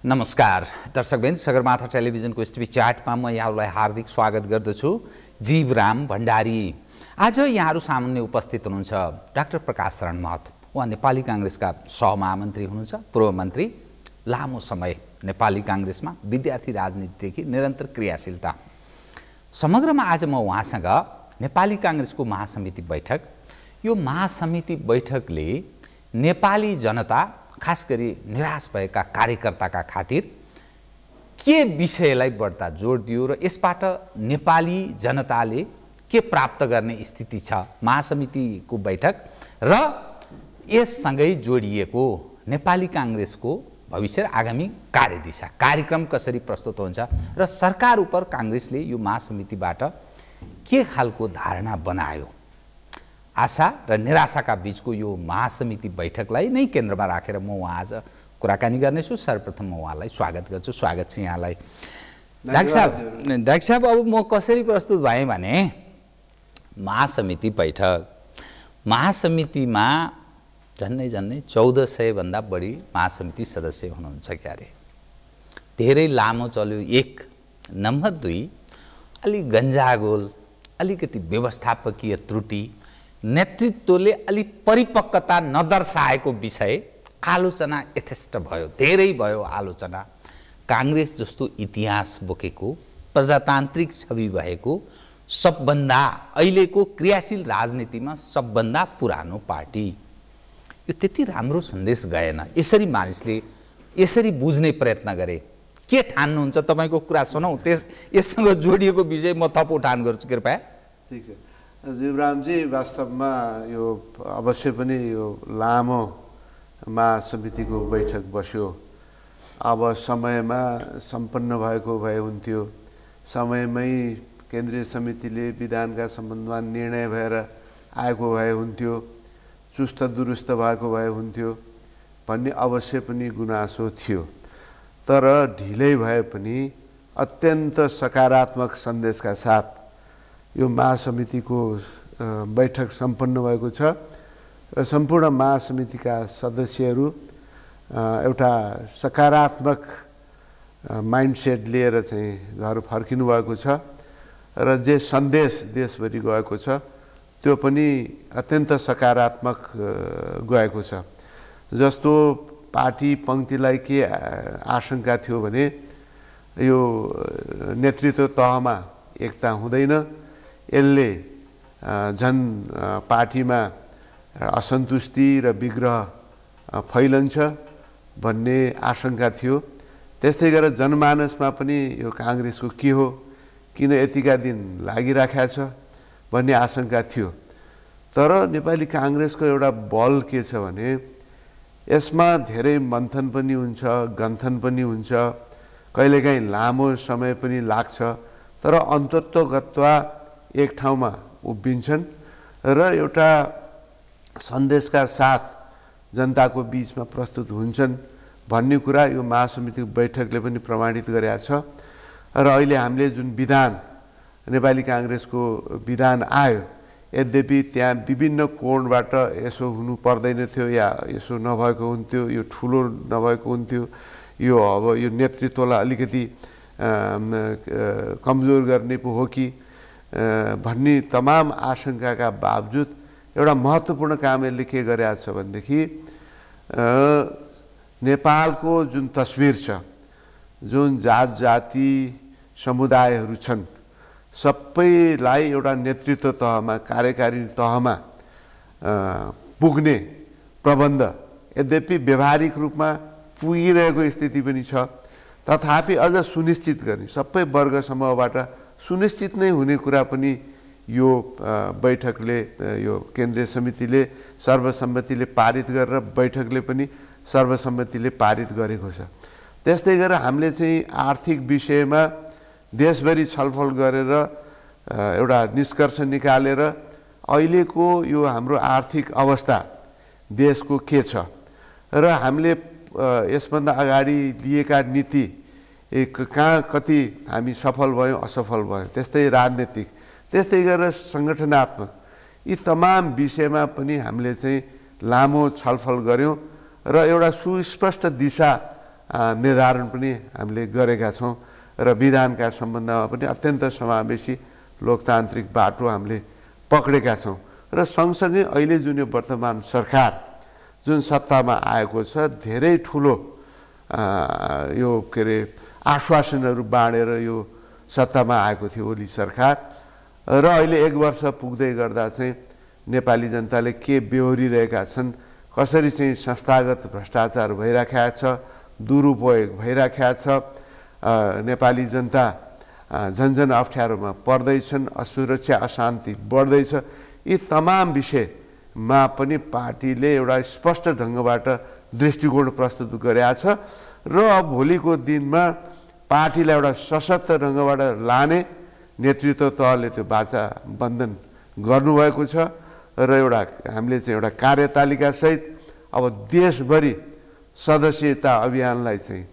नमस्कार दर्शकवृन्द, सगरमाथा टेलिभिजनको एसटिभी च्याटमा म यहाँहरूलाई हार्दिक स्वागत गर्दछु। जीवराम भण्डारी आज यहाँहरू सामुन्ने उपस्थित हुनुहुन्छ डाक्टर प्रकाश शरण महत। उहाँ नेपाली कांग्रेसका सहमहामन्त्री हुनुहुन्छ, पूर्व मन्त्री, लामो समय नेपाली कांग्रेसमा विद्यार्थी राजनीतिदेखि निरन्तर क्रियाशीलता। समग्रमा आज म उहाँसँग नेपाली कांग्रेसको महासमिति बैठक, यो महासमिति बैठकले नेपाली जनता खास गरी निराश भएका कार्यकर्ताका खातिर के विषयलाई बढ्ता जोड दियो र यसबाट नेपाली जनताले के प्राप्त गर्ने स्थिति छ, महासमितिको बैठक र यससँगै जोडिएको नेपाली कांग्रेसको भविष्य र आगामी कार्यदिशा, कार्यक्रम कसरी प्रस्तुत हुन्छ र सरकार उप कांग्रेसले यो महासमितिबाट के खालको धारणा बनायो, आशा र निराशाका बीचको यो महासमिति बैठकलाई नै केन्द्रमा राखेर म उहाँ आज कुराकानी गर्नेछु। सर्वप्रथम म उहाँलाई स्वागत गर्छु। स्वागत छ यहाँलाई। डाक्टर साहब, अब म कसरी प्रस्तुत भएँ भने महासमिति बैठक, महासमितिमा झन्नै 1400 भन्दा बढी महासमिति सदस्य हुनुहुन्छ क्यारे। धेरै लामो चल्यो, एक। नम्बर 2, अलि गन्जागोल, अलिकति व्यवस्थापकीय त्रुटि, नेतृत्वले अलि परिपक्वता नदर्शाएको विषय आलोचना यथेष्ट भयो, धेरै भयो आलोचना। कांग्रेस जस्तो इतिहास बोकेको, प्रजातान्त्रिक छवि भएको, सबभन्दा अहिलेको क्रियाशील राजनीतिमा सबभन्दा पुरानो पार्टी, यो त्यति राम्रो सन्देश गएन। यसरी मानिसले यसरी बुझ्ने प्रयत्न गरे। के ठान्नुहुन्छ? तपाईको कुरा सुनौ, यससँग जोडिएको विषय म थप उठान गर्छु कृपया। ठीक छ जीवरामजी, वास्तवमा यो अवश्य पनि यो लामो महासमितिको बैठक बस्यो। अब समयमा सम्पन्न भएको भए हुन्थ्यो, समयमै केन्द्रीय समितिले विधानका सम्बन्धमा निर्णय भएर आएको भए हुन्थ्यो, चुस्त दुरुस्त भएको भए हुन्थ्यो भन्ने अवश्य पनि गुनासो थियो। तर ढिलै भए पनि अत्यन्त सकारात्मक सन्देशका साथ यो महासमितिको बैठक सम्पन्न भएको छ र सम्पूर्ण महासमितिका सदस्यहरू एउटा सकारात्मक माइन्डसेट लिएर चाहिँ घर फर्किनु भएको छ र जे सन्देश देशभरि गएको छ त्यो पनि अत्यन्त सकारात्मक गएको छ। जस्तो पार्टी पङ्क्तिलाई के आशंका थियो भने यो नेतृत्व तहमा एकता हुँदैन, यसले झन् पार्टीमा असन्तुष्टि र विग्रह फैलन्छ भन्ने आशंका थियो। त्यस्तै गरेर जनमानसमा पनि यो कांग्रेसको के हो, किन यतिका दिन लागिराखेको छ भन्ने आशंका थियो। तर नेपाली कांग्रेसको एउटा बल के छ भने यसमा धेरै मन्थन पनि हुन्छ, गन्थन पनि हुन्छ, कहिलेकाहीँ लामो समय पनि लाग्छ, तर अन्तत्वगत्वा एक ठाउँमा उभिन्छन् र एउटा सन्देशका साथ जनताको बीचमा प्रस्तुत हुन्छन् भन्ने कुरा यो महासमितिको बैठकले पनि प्रमाणित गरेको छ। र अहिले हामीले जुन विधान, नेपाली कांग्रेसको विधान आयो, यद्यपि त्यहाँ विभिन्न कोणबाट यसो हुनु पर्दैन थियो या यसो नभएको हुन्थ्यो, यो ठुलो नभएको हुन्थ्यो, यो अब यो नेतृत्वलाई अलिकति कमजोर गर्ने पो हो कि भन्ने तमाम आशंकाका बावजुद एउटा महत्त्वपूर्ण काम यसले के गरेको छ भनेदेखि नेपालको जुन तस्बिर छ, जुन जात जाति समुदायहरू छन्, सबैलाई एउटा नेतृत्व तहमा, कार्यकारी तहमा पुग्ने प्रबन्ध यद्यपि व्यावहारिक रूपमा पुगिरहेको स्थिति पनि छ, तथापि अझ सुनिश्चित गर्ने, सबै वर्ग समूहबाट सुनिश्चित नै हुने कुरा पनि यो बैठकले, यो केन्द्रीय समितिले सर्वसम्मतिले पारित गरेर बैठकले पनि सर्वसम्मतिले पारित गरेको छ। त्यस्तै गरेर हामीले चाहिँ आर्थिक विषयमा देशभरि छलफल गरेर एउटा निष्कर्ष निकालेर अहिलेको यो हाम्रो आर्थिक अवस्था देशको के छ र हामीले यसभन्दा अगाडि लिएका नीति कहाँ कति हामी सफल भयौँ, असफल भयौँ, त्यस्तै राजनीतिक, त्यस्तै गरेर सङ्गठनात्मक, यी तमाम विषयमा पनि हामीले चाहिँ लामो छलफल गऱ्यौँ र एउटा सुस्पष्ट दिशा निर्धारण पनि हामीले गरेका छौँ र विधानका सम्बन्धमा पनि अत्यन्त समावेशी लोकतान्त्रिक बाटो हामीले पक्रेका छौँ र सँगसँगै अहिले जुन यो वर्तमान सरकार जुन सत्तामा आएको छ धेरै ठुलो यो के अरे आश्वासनहरू बाँडेर यो सत्तामा आएको थियो ओली सरकार र अहिले 1 वर्ष पुग्दै गर्दा चाहिँ नेपाली जनताले के बेहोरिरहेका छन्, कसरी चाहिँ संस्थागत भ्रष्टाचार भइराखेको छ, दुरुपयोग भइराखेको छ, नेपाली जनता झन्झन अप्ठ्यारोमा पर्दैछन्, असुरक्षा अशान्ति बढ्दैछ, यी तमाम विषयमा पनि पार्टीले एउटा स्पष्ट ढङ्गबाट दृष्टिकोण प्रस्तुत गरेका छ र अब भोलिको दिनमा पार्टीलाई एउटा सशक्त ढङ्गबाट लाने नेतृत्व तहले त्यो वाचा बन्धन गर्नुभएको छ र हामीले चाहिँ एउटा कार्यतालिकासहित अब देशभरि सदस्यता अभियानलाई चाहिँ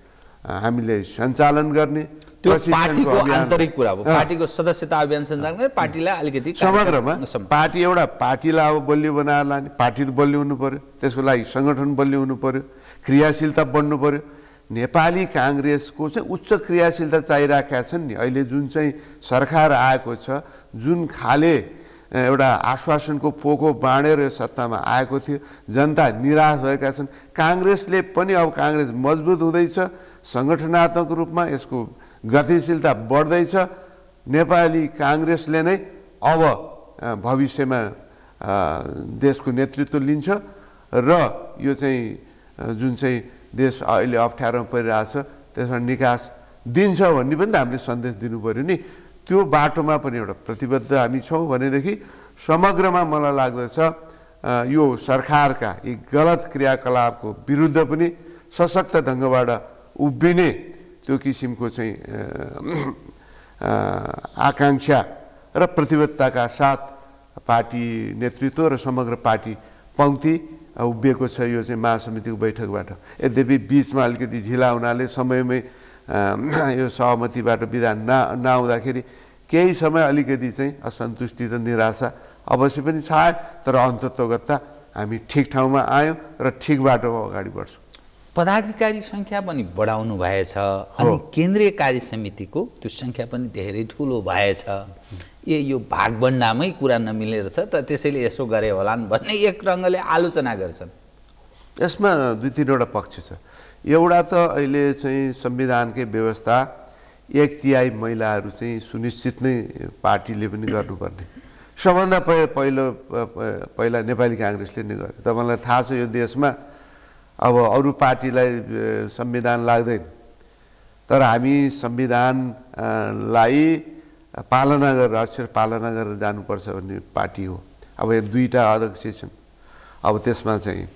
हामीले सञ्चालन गर्ने। त्यो पार्टीको आन्तरिक कुरा हो, पार्टीको सदस्यता अभियान सञ्चालन गर्ने, पार्टीलाई अलिकति समग्रमा पार्टी एउटा पार्टीलाई अब बलियो बनाएर लाने, पार्टी त बलियो हुनु पर्यो, त्यसको लागि सङ्गठन बलियो हुनु पर्यो, क्रियाशीलता बढ्नु पर्यो। नेपाली काङ्ग्रेसको चाहिँ उच्च क्रियाशीलता चाहिरहेका छन् नि। अहिले जुन चाहिँ सरकार आएको छ, जुन खाले एउटा आश्वासनको पोको बाँडेर यो सत्तामा आएको थियो, जनता निराश भएका छन्। काङ्ग्रेसले पनि अब काङ्ग्रेस मजबुत हुँदैछ, सङ्गठनात्मक रूपमा यसको गतिशीलता बढ्दैछ। नेपाली काङ्ग्रेसले नै अब भविष्यमा देशको नेतृत्व लिन्छ र यो चाहिँ जुन चाहिँ देश अहिले अप्ठ्यारोमा परिरहेछ त्यसमा निकास दिन्छ भन्ने पनि त हामीले सन्देश दिनु पऱ्यो नि। त्यो बाटोमा पनि एउटा प्रतिबद्ध हामी छौँ भनेदेखि समग्रमा मलाई लाग्दछ यो सरकारका यी गलत क्रियाकलापको विरुद्ध पनि सशक्त ढङ्गबाट उभिने त्यो किसिमको चाहिँ आकाङ्क्षा र प्रतिबद्धताका साथ पार्टी नेतृत्व र समग्र पार्टी पङ्क्ति उभिएको छ यो चाहिँ महासमितिको बैठकबाट। यद्यपि बिचमा अलिकति ढिला हुनाले समयमै यो सहमतिबाट विधान नआउँदाखेरि केही समय अलिकति चाहिँ असन्तुष्टि र निराशा अवश्य पनि छायो, तर अन्ततोगत्ता हामी ठिक ठाउँमा आयौँ र ठिक बाटोमा अगाडि बढ्छौँ। पदाधिकारी सङ्ख्या पनि बढाउनु भएछ अनि केन्द्रीय कार्य समितिको त्यो सङ्ख्या पनि धेरै ठुलो भएछ। यो भागभण्डामै कुरा नमिलेर छ त त्यसैले यसो गरे होलान् भन्ने एक रङ्गले आलोचना गर्छन्। यसमा 2-3वटा पक्ष छ। एउटा त अहिले चाहिँ संविधानकै व्यवस्था 1/3 महिलाहरू चाहिँ सुनिश्चित नै पार्टीले पनि गर्नुपर्ने। सबभन्दा पहिला नेपाली काङ्ग्रेसले नै गर्यो। तपाईँलाई थाहा छ यो देशमा अब अरू पार्टीलाई संविधान लाग्दैन, तर हामी संविधानलाई पालना गरेर अक्षर पालना गरेर जानुपर्छ भन्ने पार्टी हो। अब यो 2टा अध्यक्ष छन्, अब त्यसमा चाहिँ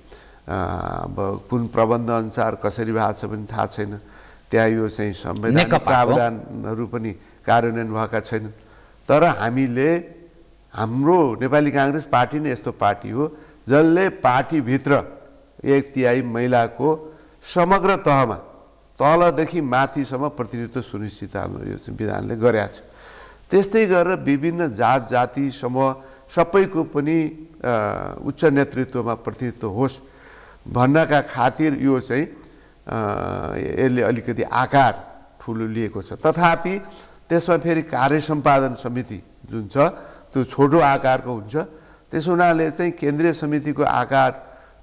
अब कुन प्रबन्ध अनुसार कसरी भएको छ पनि थाहा छैन। त्यहाँ यो चाहिँ संवैधानिक प्रावधानहरू पनि कार्यान्वयन भएका छैनन्। तर हामीले हाम्रो नेपाली काङ्ग्रेस पार्टी नै यस्तो पार्टी हो जसले पार्टीभित्र 1/3 महिलाको समग्र तहमा तलदेखि माथिसम्म प्रतिनिधित्व सुनिश्चित हाम्रो यो संविधानले गरेको छ। त्यस्तै गरेर विभिन्न जात जाति समूह सबैको पनि उच्च नेतृत्वमा प्रतिनिधित्व होस् भन्नका खातिर यो चाहिँ यसले अलिकति आकार ठुलो लिएको छ। तथापि त्यसमा फेरि कार्य सम्पादन समिति जुन छ त्यो छोटो आकारको हुन्छ। त्यसो हुनाले चाहिँ केन्द्रीय समितिको आकार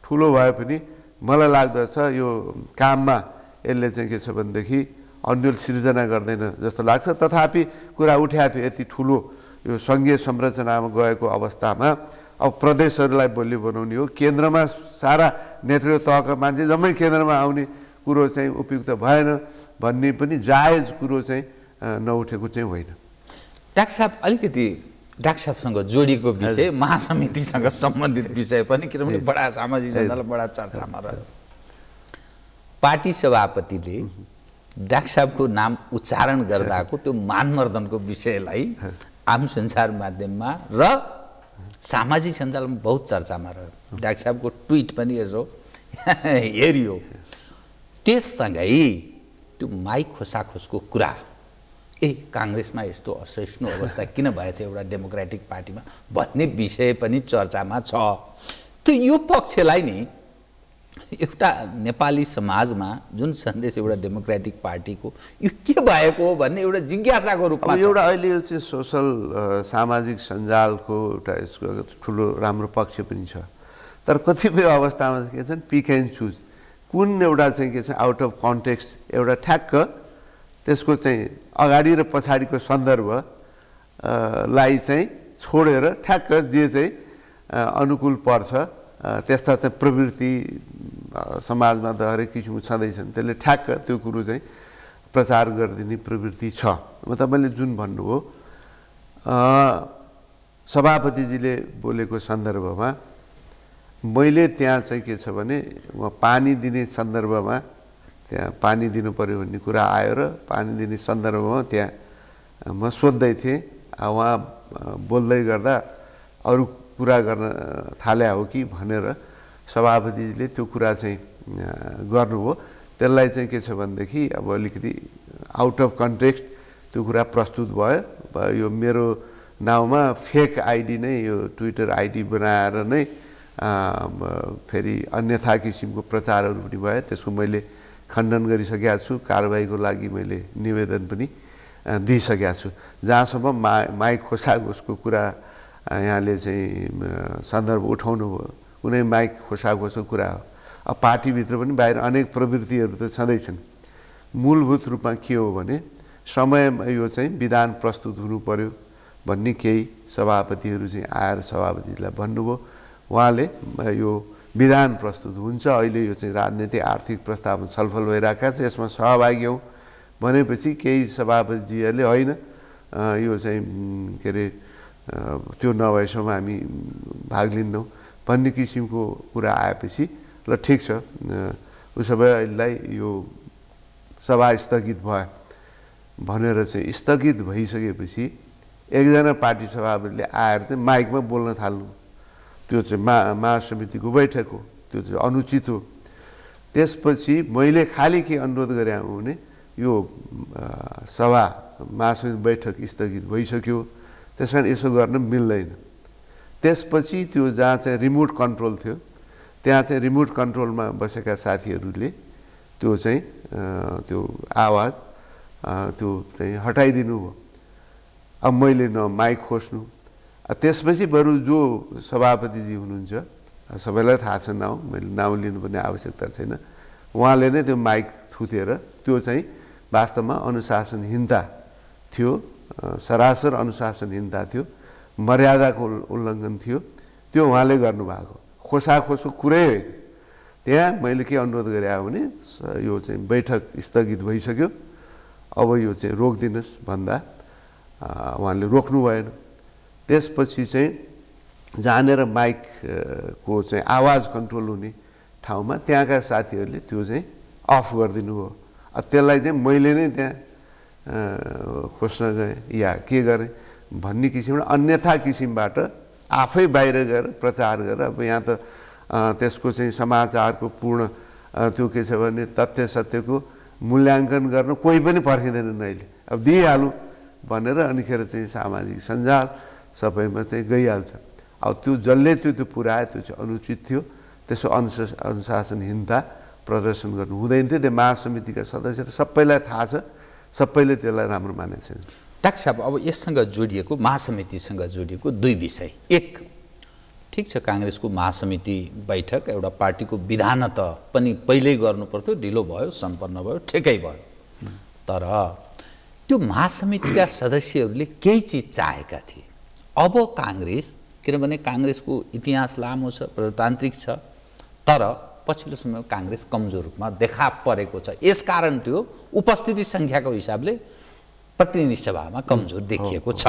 ठुलो भए पनि मलाई लाग्दछ यो काममा यसले चाहिँ के छ भनेदेखि अन्यल सिर्जना गर्दैन जस्तो लाग्छ। तथापि कुरा उठाएको थियो यति ठुलो यो सङ्घीय संरचनामा गएको अवस्थामा अब प्रदेशहरूलाई बलियो बनाउने हो, केन्द्रमा सारा नेतृत्व तहका मान्छे जम्मै केन्द्रमा आउने कुरो चाहिँ उपयुक्त भएन भन्ने पनि जायज कुरो चाहिँ नउठेको चाहिँ होइन। डाक्टर साहब अलिकति डाक्टर साहबसँग जोडिएको विषय महासमितिसँग सम्बन्धित विषय पनि, किनभने बडा सामाजिक सञ्जालमा बडा चर्चामा रह्यो। पार्टी सभापतिले डाक्टर साहबको नाम उच्चारण गर्दाको त्यो मानमर्दनको विषयलाई आम सञ्चार माध्यममा र सामाजिक सञ्जालमा बहुत चर्चामा रह्यो। डाक्टर साहबको ट्विट पनि यसो हेरियो। त्यससँगै त्यो माइक खोसाखोसको कुरा, काङ्ग्रेसमा यस्तो असहिष्णु अवस्था किन भएछ एउटा डेमोक्रेटिक पार्टीमा भन्ने विषय पनि चर्चामा छ। त्यो यो पक्षलाई नि एउटा नेपाली समाजमा जुन सन्देश एउटा डेमोक्रेटिक पार्टीको यो के भएको हो भन्ने एउटा जिज्ञासाको रूपमा एउटा अहिले यो चाहिँ सोसल सामाजिक सञ्जालको एउटा यसको ठुलो राम्रो पक्ष पनि छ। तर कतिपय अवस्थामा के छ पिक एन्ड चुज, कुन एउटा चाहिँ के छ आउट अफ कन्टेक्स्ट एउटा ठ्याक्क त्यसको चाहिँ अगाडि र पछाडिको सन्दर्भ लाई चाहिँ छोडेर ठ्याक्क जे चाहिँ अनुकूल पर्छ त्यस्ता चाहिँ प्रवृत्ति समाजमा त हरेक किसिमको छँदैछन्, त्यसले ठ्याक्क त्यो कुरो चाहिँ प्रचार गरिदिने प्रवृत्ति छ। तपाईँले जुन भन्नुभयो सभापतिजीले बोलेको सन्दर्भमा मैले त्यहाँ चाहिँ के छ भने पानी दिने सन्दर्भमा त्यहाँ पानी दिनु पर्यो भन्ने कुरा आयो र पानी दिने सन्दर्भमा त्यहाँ म सोध्दै थिएँ, उहाँ बोल्दै गर्दा अरू कुरा गर्न थाले हो कि भनेर सभापतिजीले त्यो कुरा चाहिँ गर्नुभयो। त्यसलाई चाहिँ के छ भनेदेखि अब अलिकति आउट अफ कन्टेक्स्ट त्यो कुरा प्रस्तुत भयो। यो मेरो नाउँमा फेक आइडी नै यो ट्विटर आइडी बनाएर नै फेरि अन्यथा किसिमको प्रचारहरू पनि भयो। त्यसको मैले खण्डन गरिसकेको छु, कारबाहीको लागि मैले निवेदन पनि दिइसकेको छु। जहाँसम्म माइक खोसाखोसको कुरा यहाँले चाहिँ सन्दर्भ उठाउनु भयो, कुनै माइक खोसाखोसको कुरा हो। अब पार्टीभित्र पनि बाहिर अनेक प्रवृत्तिहरू त छँदैछन्। मूलभूत रूपमा के हो भने समयमा यो चाहिँ विधान प्रस्तुत हुनु पर्यो भन्ने केही सभापतिहरू चाहिँ आएर सभापतिलाई भन्नुभयो। उहाँले यो विधान प्रस्तुत हुन्छ, अहिले यो चाहिँ राजनीतिक आर्थिक प्रस्तावमा छलफल भइरहेका छ, यसमा सहभागी हौँ भनेपछि केही सभापतिजीहरूले होइन यो चाहिँ के अरे त्यो नभएसम्म हामी भाग लिन्नौँ भन्ने किसिमको कुरा आएपछि ल ठिक छ उसो भए अहिलेलाई यो सभा स्थगित भयो भनेर चाहिँ स्थगित भइसकेपछि एकजना पार्टी सभापतिले आएर चाहिँ माइकमा बोल्न थाल्नु। त्यो चाहिँ महासमितिको बैठक हो, त्यो चाहिँ अनुचित हो। त्यसपछि मैले खालि के अनुरोध गरेँ भने यो सभा महासमिति बैठक स्थगित भइसक्यो, त्यस कारण यसो गर्न मिल्दैन। त्यसपछि त्यो जहाँ चाहिँ रिमोट कन्ट्रोल थियो त्यहाँ चाहिँ रिमोट कन्ट्रोलमा बसेका साथीहरूले त्यो चाहिँ त्यो आवाज त्यो चाहिँ हटाइदिनु भयो। अब मैले न माइक खोज्नु, त्यसपछि बरु जो सभापतिजी हुनुहुन्छ सबैलाई थाहा छ नाउँ, मैले नाउँ लिनुपर्ने आवश्यकता छैन, उहाँले नै त्यो माइक थुतेर त्यो चाहिँ वास्तवमा अनुशासनहीनता थियो, सरासर अनुशासनहीनता थियो, मर्यादाको उल्लङ्घन थियो, त्यो उहाँले गर्नुभएको। खोसाखोसको कुरै होइन। त्यहाँ मैले के अनुरोध गरेँ भने यो चाहिँ बैठक स्थगित भइसक्यो, अब यो चाहिँ रोकिदिनुहोस् भन्दा उहाँले रोक्नु भएन। त्यसपछि चाहिँ जानेर माइकको चाहिँ आवाज कन्ट्रोल हुने ठाउँमा त्यहाँका साथीहरूले त्यो चाहिँ अफ गरिदिनु भयो। त्यसलाई चाहिँ मैले नै त्यहाँ खोज्न गएँ या के गरेँ भन्ने किसिमबाट अन्यथा किसिमबाट आफै बाहिर गएर प्रचार गरेर अब यहाँ त त्यसको चाहिँ समाचारको पूर्ण त्यो के छ भने तथ्य सत्यको मूल्याङ्कन गर्न कोही पनि पर्खिँदैनन् अहिले, अब दिइहालौँ भनेर अनिखेर चाहिँ सामाजिक सञ्जाल सबैमा चाहिँ गइहाल्छ। अब त्यो जसले त्यो पुऱ्यायो त्यो चाहिँ अनुचित थियो, त्यसो अनुशासनहीनता प्रदर्शन गर्नु हुँदैन थियो। त्यो महासमितिका सदस्य सबैलाई थाहा छ, सबैले त्यसलाई राम्रो मानेको छैन। डाक्टर साहब अब यससँग जोडिएको महासमितिसँग जोडिएको दुई विषय, एक ठिक छ काङ्ग्रेसको महासमिति बैठक एउटा पार्टीको विधान त पनि पहिल्यै गर्नुपर्थ्यो, ढिलो भयो, सम्पन्न भयो, ठिकै भयो। तर त्यो महासमितिका सदस्यहरूले केही चिज चाहेका थिए। अब काङ्ग्रेस किनभने काङ्ग्रेसको इतिहास लामो छ, प्रजातान्त्रिक छ, तर पछिल्लो समय काङ्ग्रेस कमजोर रूपमा देखा परेको छ। यसकारण त्यो उपस्थिति सङ्ख्याको हिसाबले प्रतिनिधि सभामा कमजोर देखिएको छ।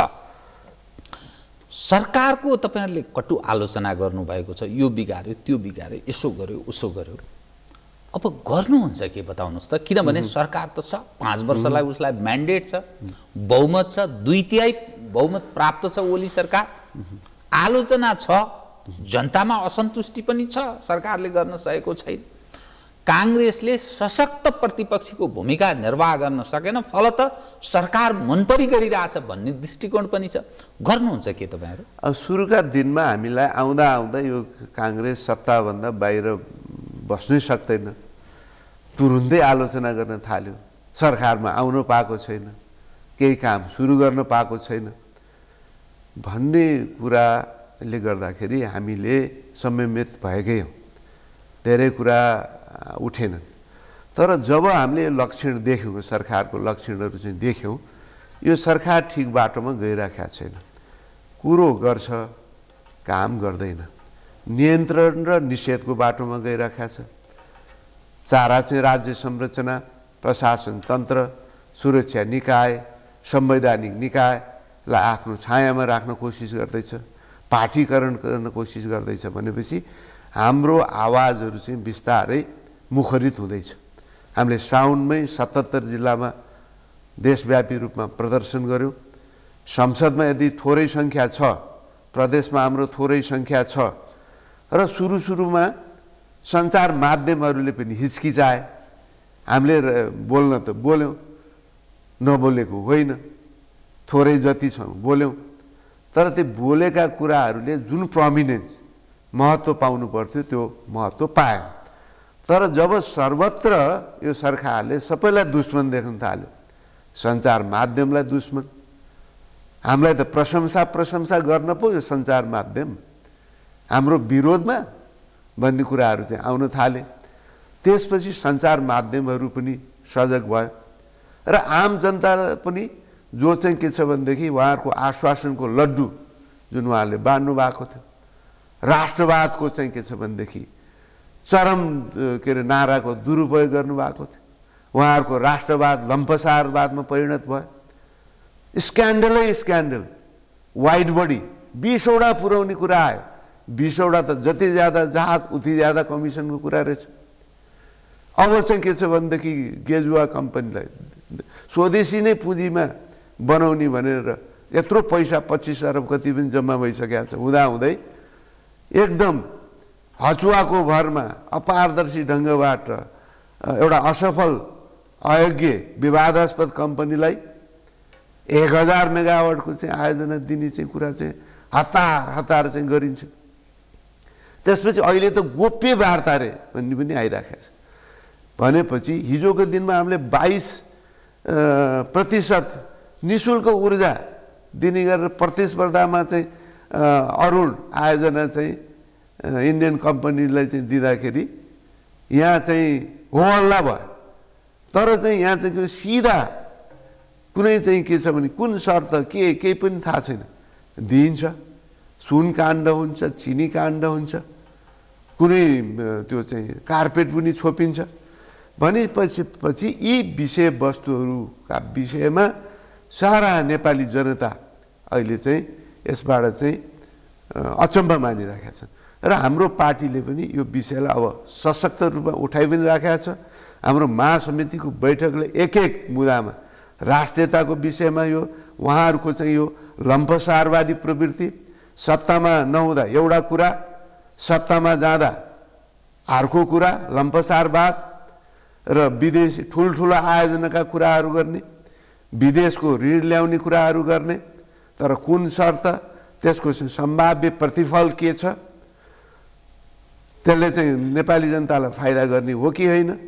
सरकारको तपाईँहरूले कटु आलोचना गर्नुभएको छ, यो बिगार्यो त्यो बिगार्यो, यसो गर्यो उसो गर्यो। अब गर्नुहुन्छ के बताउनुहोस् त, किनभने सरकार त छ, 5 वर्षलाई उसलाई म्यान्डेट छ, बहुमत छ, 2/3 बहुमत प्राप्त छ ओली सरकार, आलोचना छ, जनतामा असन्तुष्टि पनि छ, सरकारले गर्न सकेको छैन। काङ्ग्रेसले सशक्त प्रतिपक्षीको भूमिका निर्वाह गर्न सकेन, फलत सरकार मनपरी गरिरहेछ भन्ने दृष्टिकोण पनि छ। गर्नुहुन्छ के तपाईँहरू? अब सुरुका दिनमा हामीलाई आउँदा आउँदा यो काङ्ग्रेस सत्ताभन्दा बाहिर बस्नै सक्दैन, तुरुन्तै आलोचना गर्न थाल्यो, सरकारमा आउन पाएको छैन, केही काम सुरु गर्न पाएको छैन भन्ने कुराले गर्दाखेरि हामीले संयमित भएकै हौँ। धेरै कुरा उठेनन्। तर जब हामीले लक्षण देख्यौँ, सरकारको लक्षणहरू चाहिँ देख्यौँ, यो सरकार ठिक बाटोमा गइराखेको छैन। कुरो गर्छ, काम गर्दैन, नियन्त्रण र निषेधको बाटोमा गइराखेको छ। चारा चाहिँ राज्य संरचना, प्रशासन तन्त्र, सुरक्षा निकाय, संवैधानिक निकायलाई आफ्नो छायामा राख्न कोसिस गर्दैछ, पार्टीकरण गर्न कोसिस गर्दैछ भनेपछि हाम्रो आवाजहरू चाहिँ बिस्तारै मुखरित हुँदैछ। हामीले साउनमै 77 जिल्लामा देशव्यापी रूपमा प्रदर्शन गऱ्यौँ। संसदमा यदि थोरै सङ्ख्या छ, प्रदेशमा हाम्रो थोरै सङ्ख्या छ र सुरुमा सञ्चार माध्यमहरूले पनि हिचकिचाए। हामीले बोल्न त बोल्यौँ, नबोलेको होइन, थोरै जति छौँ बोल्यौँ, तर त्यो बोलेका कुराहरूले जुन प्रमिनेन्स महत्त्व पाउनु पर्थ्यो त्यो महत्त्व पाएन। तर जब सर्वत्र यो सरकारले सबैलाई दुश्मन देख्न थाल्यो, सञ्चार माध्यमलाई दुश्मन, हामीलाई त प्रशंसा गर्न पो यो सञ्चार माध्यम हाम्रो विरोधमा भन्ने कुराहरू चाहिँ आउन थाले। त्यसपछि सञ्चार माध्यमहरू पनि सजग भयो र आम जनता पनि जो चाहिँ के छ भनेदेखि उहाँहरूको आश्वासनको लड्डु जुन उहाँहरूले बाँड्नु भएको थियो, राष्ट्रवादको चाहिँ के छ भनेदेखि चरम के अरे नाराको दुरुपयोग गर्नुभएको थियो, उहाँहरूको राष्ट्रवाद लम्पसारवादमा परिणत भयो। स्क्यान्डलै स्क्यान्डल, वाइड बडी 20वटा पुर्याउने कुरा आयो। 20वटा त जति ज्यादा जहाज उति ज्यादा कमिसनको कुरा रहेछ। अब चाहिँ के छ भनेदेखि गेजुवा कम्पनीलाई स्वदेशी नै पुँजीमा बनाउने भनेर यत्रो पैसा 25 अरब कति पनि जम्मा भइसकेको छ। हुँदाहुँदै एकदम हचुवाको भरमा अपारदर्शी ढङ्गबाट एउटा असफल अयोग्य विवादास्पद कम्पनीलाई 1000 मेगावाटको चाहिँ आयोजना दिने चाहिँ कुरा चाहिँ हतार चाहिँ गरिन्छ। त्यसपछि अहिले त गोप्य वार्ता रे भन्ने पनि आइराखेको छ। भनेपछि हिजोको दिनमा हामीले 22% निःशुल्क ऊर्जा दिने गरेर प्रतिस्पर्धामा चाहिँ अरुण आयोजना चाहिँ इन्डियन कम्पनीलाई चाहिँ दिँदाखेरि यहाँ चाहिँ हो हल्ला भयो। तर चाहिँ यहाँ चाहिँ सिधा कुनै चाहिँ के छ भने कुन शर्त केही पनि थाहा छैन, दिइन्छ। सुन काण्ड हुन्छ, चिनी काण्ड हुन्छ, कुनै त्यो चाहिँ कार्पेट पनि छोपिन्छ। भनेपछि यी विषयवस्तुहरूका विषयमा सारा नेपाली जनता अहिले चाहिँ यसबाट चाहिँ अचम्म मानिराखेका छन् र हाम्रो पार्टीले पनि यो विषयलाई अब सशक्त रूपमा उठाइ पनि राखेको छ। हाम्रो महासमितिको बैठकले एक मुद्दामा राष्ट्रियताको विषयमा यो उहाँहरूको चाहिँ यो लम्पसारवादी प्रवृत्ति, सत्तामा नहुँदा एउटा कुरा, सत्तामा जाँदा अर्को कुरा, लम्पसारवाद र विदेशी ठुल्ठुला आयोजनाका कुराहरू गर्ने, विदेशको ऋण ल्याउने कुराहरू गर्ने, तर कुन शर्त, त्यसको सम्भाव्य प्रतिफल के छ, त्यसले चाहिँ नेपाली जनतालाई फाइदा गर्ने हो कि होइन,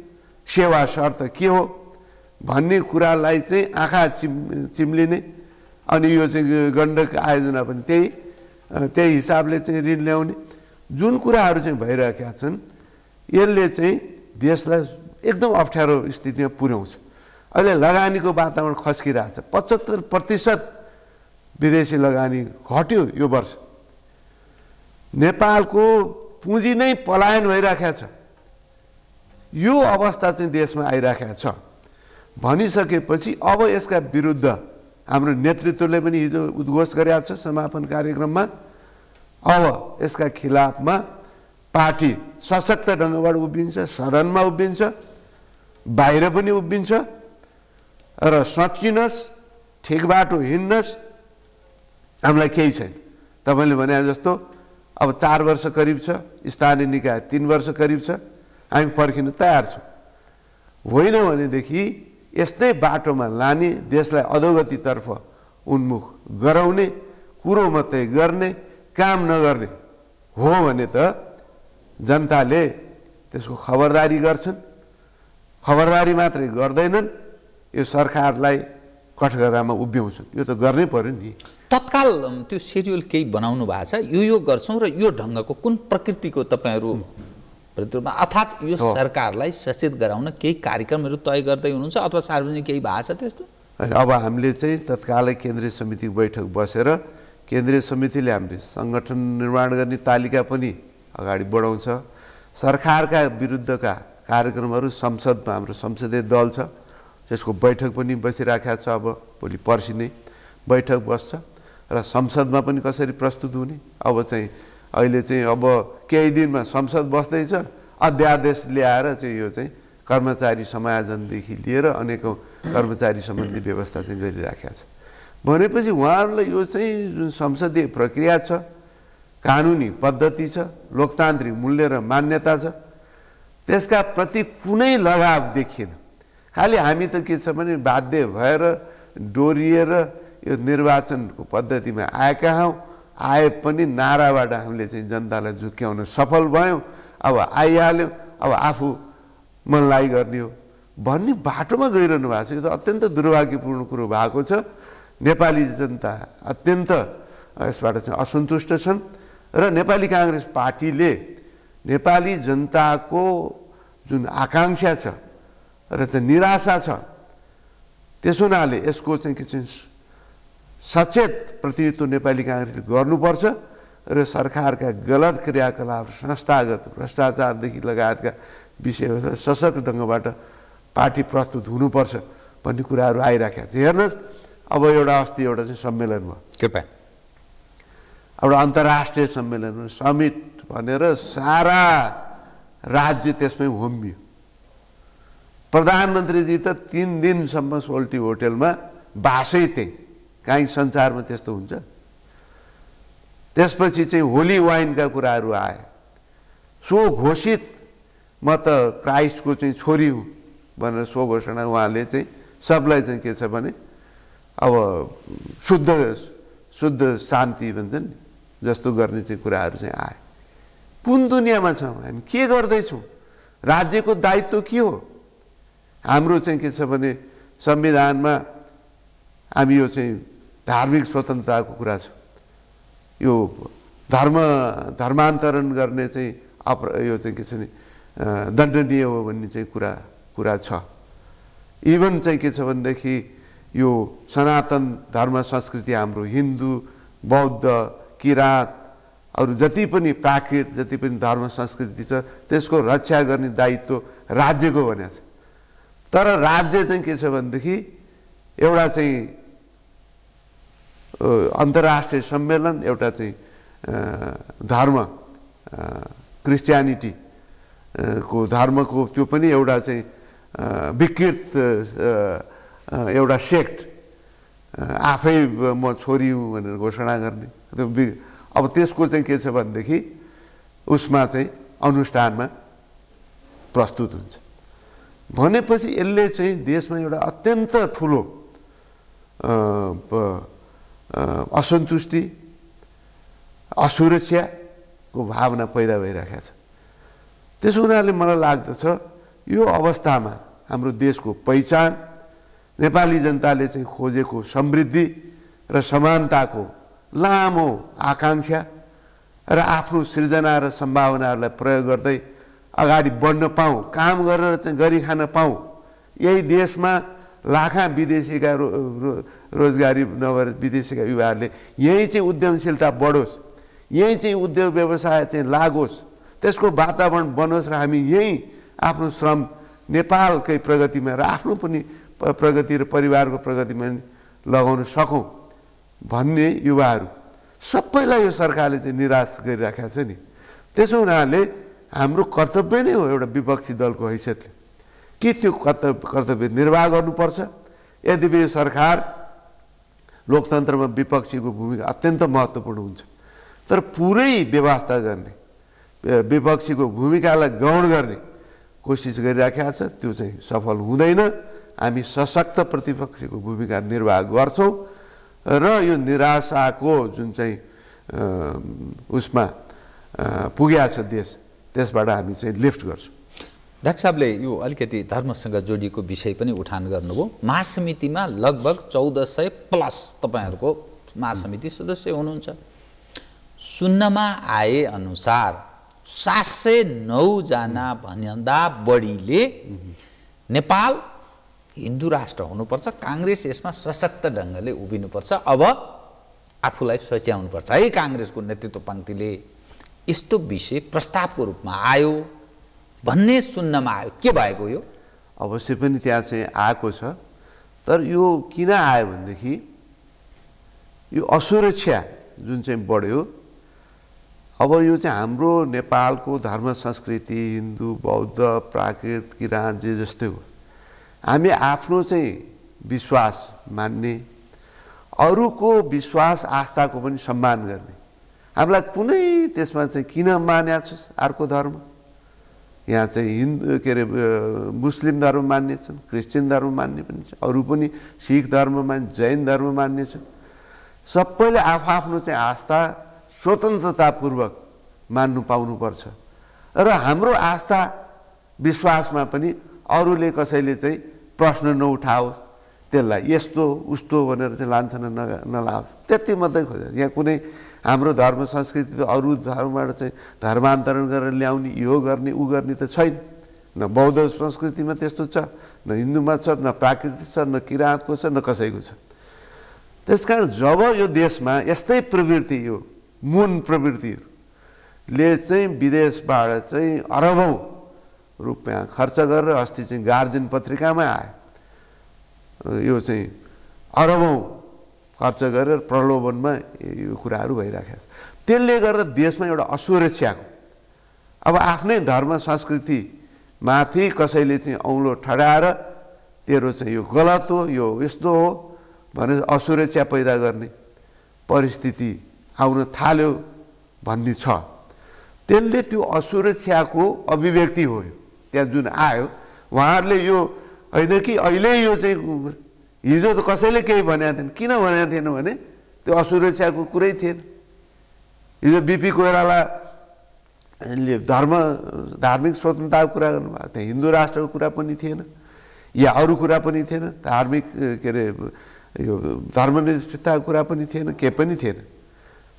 सेवा शर्त के हो भन्ने कुरालाई चाहिँ आँखा चिम्लिने। अनि यो चाहिँ गण्डक आयोजना पनि त्यही हिसाबले चाहिँ ऋण ल्याउने जुन कुराहरू चाहिँ भइरहेका छन्, यसले चाहिँ देशलाई एकदम अप्ठ्यारो स्थितिमा पुर्याउँछ। अहिले लगानीको वातावरण खस्किरहेछ। 75% विदेशी लगानी घट्यो यो वर्ष। नेपालको पुँजी नै पलायन भइरहेको छ। यो अवस्था चाहिँ देशमा आइरहेको छ। भनिसकेपछि अब यसका विरुद्ध हाम्रो नेतृत्वले पनि हिजो उद्घोष गरेको छ समापन कार्यक्रममा। अब यसका खिलाफमा पार्टी सशक्त ढङ्गबाट उभिन्छ, सदनमा उभिन्छ, बाहिर पनि उभिन्छ र सच्चिनुहोस्, ठिक बाटो हिँड्नुहोस्, हामीलाई केही छैन। तपाईँले भने जस्तो अब 4 वर्ष करिब छ, स्थानीय निकाय 3 वर्ष करिब छ, हामी पर्खिन तयार छौँ। होइन भनेदेखि यस्तै बाटोमा लाने, देशलाई अधोगतितर्फ उन्मुख गराउने कुरो मात्रै गर्ने, काम नगर्ने हो भने त जनताले त्यसको खबरदारी गर्छन्, खबरदारी मात्रै गर्दैनन्, यो सरकारलाई कठघरामा उभ्याउँछन्। यो त गर्नै पर्यो नि। तत्काल त्यो सेड्युल केही बनाउनु भएको छ, यो गर्छौँ र यो ढङ्गको कुन प्रकृतिको तपाईँहरू अर्थात् यो सरकारलाई सचेत गराउन केही कार्यक्रमहरू तय गर्दै हुनुहुन्छ अथवा सार्वजनिक केही भएको छ त्यस्तो? अब हामीले चाहिँ तत्कालै केन्द्रीय समितिको बैठक बसेर केन्द्रीय समितिले हामीले सङ्गठन निर्माण गर्ने तालिका पनि अगाडि बढाउँछ। सरकारका विरुद्धका कार्यक्रमहरू संसदमा हाम्रो संसदीय दल छ, त्यसको बैठक पनि बसिराखेको छ। अब भोलि पर्सि नै बैठक बस्छ र संसदमा पनि कसरी प्रस्तुत हुने। अब चाहिँ अहिले चाहिँ अब केही दिनमा संसद बस्दैछ, अध्यादेश ल्याएर चाहिँ यो चाहिँ कर्मचारी समायोजनदेखि लिएर अनेकौँ कर्मचारी सम्बन्धी व्यवस्था चाहिँ गरिराखेको छ। भनेपछि उहाँहरूलाई यो चाहिँ जुन संसदीय प्रक्रिया छ, कानुनी पद्धति छ, लोकतान्त्रिक मूल्य र मान्यता छ, त्यसका प्रति कुनै लगाव देखिएन। खालि हामी त के छ भने बाध्य भएर डोरिएर यो निर्वाचनको पद्धतिमा आएका हौँ, आए पनि नाराबाट हामीले चाहिँ जनतालाई झुक्क्याउन सफल भयौँ। अब आइहाल्यौँ, अब आफू मनलाई गर्ने हो भन्ने बाटोमा गइरहनु भएको छ। यो त अत्यन्त दुर्भाग्यपूर्ण कुरो भएको छ। नेपाली जनता अत्यन्त यसबाट चाहिँ असन्तुष्ट छन् र नेपाली काङ्ग्रेस पार्टीले नेपाली जनताको जुन आकाङ्क्षा छ र चाहिँ निराशा छ, त्यसो हुनाले यसको चाहिँ के चाहिँ सचेत प्रतिनिधित्व नेपाली काङ्ग्रेसले गर्नुपर्छ र सरकारका गलत क्रियाकलाप, संस्थागत भ्रष्टाचारदेखि लगायतका विषयहरू सशक्त ढङ्गबाट पार्टी प्रस्तुत हुनुपर्छ भन्ने कुराहरू आइराखेका छ। हेर्नुहोस्, अब अस्ति एउटा चाहिँ सम्मेलन भयो, कृपया एउटा अन्तर्राष्ट्रिय सम्मेलन समिट भनेर सारा राज्य त्यसमै होमियो। प्रधानमन्त्रीजी त 3 दिनसम्म सोल्टी होटेलमा बासै थिए, काहीँ संसारमा त्यस्तो हुन्छ। त्यसपछि चाहिँ होली वाइनका कुराहरू आए, सो घोषित म त क्राइस्टको चाहिँ छोरी हुँ भनेर सो घोषणा उहाँले चाहिँ सबलाई चाहिँ के छ भने अब शुद्ध शान्ति भन्छ नि जस्तो गर्ने चाहिँ कुराहरू चाहिँ आए। कुन दुनियाँमा छौँ हामी, के गर्दैछौँ? राज्यको दायित्व के हो? हाम्रो चाहिँ के छ भने संविधानमा हामी यो चाहिँ धार्मिक स्वतन्त्रताको कुरा छ, यो धर्मान्तरण गर्ने चाहिँ यो चाहिँ के छ भने दण्डनीय हो भन्ने चाहिँ कुरा छ। इभन चाहिँ के छ भनेदेखि यो सनातन धर्म संस्कृति हाम्रो हिन्दू, बौद्ध, किराँत अरू जति पनि प्राकृत जति पनि धर्म संस्कृति छ त्यसको रक्षा गर्ने दायित्व राज्यको भनेको छ। तर राज्य चाहिँ के छ भनेदेखि एउटा चाहिँ अन्तर्राष्ट्रिय सम्मेलन, एउटा चाहिँ धर्म क्रिस्चियनिटी को धर्मको त्यो पनि एउटा चाहिँ विकृत एउटा सेक्ट आफै म छोरी हुँ भनेर घोषणा गर्ने। अब त्यसको चाहिँ के छ भनेदेखि उसमा चाहिँ अनुष्ठानमा प्रस्तुत हुन्छ भनेपछि यसले चाहिँ देशमा एउटा अत्यन्त ठुलो असन्तुष्टि, असुरक्षाको भावना पैदा भइरहेको छ। त्यसो हुनाले मलाई लाग्दछ यो अवस्थामा हाम्रो देशको पहिचान, नेपाली जनताले चाहिँ खोजेको समृद्धि र समानताको लामो आकाङ्क्षा र आफ्नो सृजना र सम्भावनाहरूलाई प्रयोग गर्दै अगाडि बढ्न पाऊँ, काम गरेर चाहिँ गरी खान पाऊँ। यही देशमा लाखा विदेशीका रोजगारी नभएर विदेशीका युवाहरूले यहीँ चाहिँ उद्यमशीलता बढोस्, यहीँ चाहिँ उद्योग व्यवसाय चाहिँ लागोस्, त्यसको वातावरण बनोस् र हामी यहीँ आफ्नो श्रम नेपालकै प्रगतिमा र आफ्नो पनि प्रगति र परिवारको प्रगतिमा लगाउन सकौँ भन्ने युवाहरू सबैलाई यो सरकारले चाहिँ निराश गरिराखेको छ नि। त्यसो हुनाले हाम्रो कर्तव्य नै हो एउटा विपक्षी दलको हैसियतले कि त्यो कर्तव्य निर्वाह गर्नुपर्छ। यद्यपि यो सरकार लोकतन्त्रमा विपक्षीको भूमिका अत्यन्त महत्त्वपूर्ण हुन्छ, तर पुरै व्यवस्था गर्ने, विपक्षीको भूमिकालाई गौण गर्ने कोसिस गरिराखेको छ, त्यो चाहिँ सफल हुँदैन। हामी सशक्त प्रतिपक्षीको भूमिका निर्वाह गर्छौँ र यो निराशाको जुन चाहिँ उसमा पुगेको छ देश, त्यसबाट हामी चाहिँ लिफ्ट गर्छौँ। डाक्टर साहबले यो अलिकति धर्मसँग जोडिएको विषय पनि उठान गर्नुभयो। महासमितिमा लगभग 1400 प्लस तपाईँहरूको महासमिति सदस्य हुनुहुन्छ। सुन्नमा आए अनुसार 709 जना भन्दा बढीले नेपाल हिन्दू राष्ट्र हुनुपर्छ, काङ्ग्रेस यसमा सशक्त ढङ्गले उभिनुपर्छ, अब आफूलाई सच्याउनुपर्छ है काङ्ग्रेसको नेतृत्व पङ्क्तिले, यस्तो विषय प्रस्तावको रूपमा आयो भन्ने सुन्नमा आयो। के भएको यो? अवश्य पनि त्यहाँ चाहिँ आएको छ, तर यो किन आयो भनेदेखि यो असुरक्षा जुन चाहिँ बढ्यो, अब यो चाहिँ हाम्रो नेपालको धर्म संस्कृति हिन्दू बौद्ध प्राकृत किराँत जे जस्तै हो, हामी आफ्नो चाहिँ विश्वास मान्ने, अरूको विश्वास आस्थाको पनि सम्मान गर्ने। हामीलाई कुनै त्यसमा चाहिँ किन मान्या छ अर्को धर्म, यहाँ चाहिँ हिन्दू के अरे मुस्लिम धर्म मान्ने छन्, क्रिस्चियन धर्म मान्ने पनि छ, अरू पनि सिख धर्म मान्ने, जैन धर्म मान्ने छन्। सबैले आफ्नो चाहिँ आस्था स्वतन्त्रतापूर्वक मान्नु पाउनुपर्छ र हाम्रो आस्था विश्वासमा पनि अरूले कसैले चाहिँ प्रश्न नउठाओस्, त्यसलाई यस्तो उस्तो भनेर चाहिँ लान्छना नलाओस्, त्यति मात्रै खोज्छ। यहाँ कुनै हाम्रो धर्म संस्कृति त अरू धर्मबाट चाहिँ धर्मान्तरण गरेर ल्याउने यो गर्ने ऊ गर्ने त छैन। न बौद्ध संस्कृतिमा त्यस्तो छ, न हिन्दूमा छ, न प्राकृतिक छ, न किराँतको छ, न कसैको छ। त्यसकारण जब यो देशमा यस्तै प्रवृत्ति, यो मूल प्रवृत्तिहरूले चाहिँ विदेशबाट चाहिँ अरबौँ रुपियाँ खर्च गरेर, अस्ति चाहिँ गार्जियन पत्रिकामा आयो, यो चाहिँ अरबौँ खर्च गरेर प्रलोभनमा यो कुराहरू भइराखेको छ। त्यसले गर्दा देशमा एउटा असुरक्षाको, अब आफ्नै धर्म संस्कृति माथि कसैले चाहिँ औँलो ठडाएर तेरो चाहिँ यो गलत हो, यो यस्तो हो भनेर असुरक्षा पैदा गर्ने परिस्थिति आउन थाल्यो भन्ने छ। त्यसले त्यो असुरक्षाको अभिव्यक्ति हो त्यहाँ जुन आयो। उहाँहरूले यो होइन कि अहिले यो चाहिँ हिजो त कसैले केही भनेको थिएन। किन भनेको थिएन भने त्यो असुरक्षाको कुरै थिएन। हिजो बिपी कोइरालाले धार्मिक स्वतन्त्रताको कुरा गर्नुभएको थियो, हिन्दू राष्ट्रको कुरा पनि थिएन या अरू कुरा पनि थिएन, धार्मिक के अरे यो धर्मनिरपेक्षताको कुरा पनि थिएन, के पनि थिएन।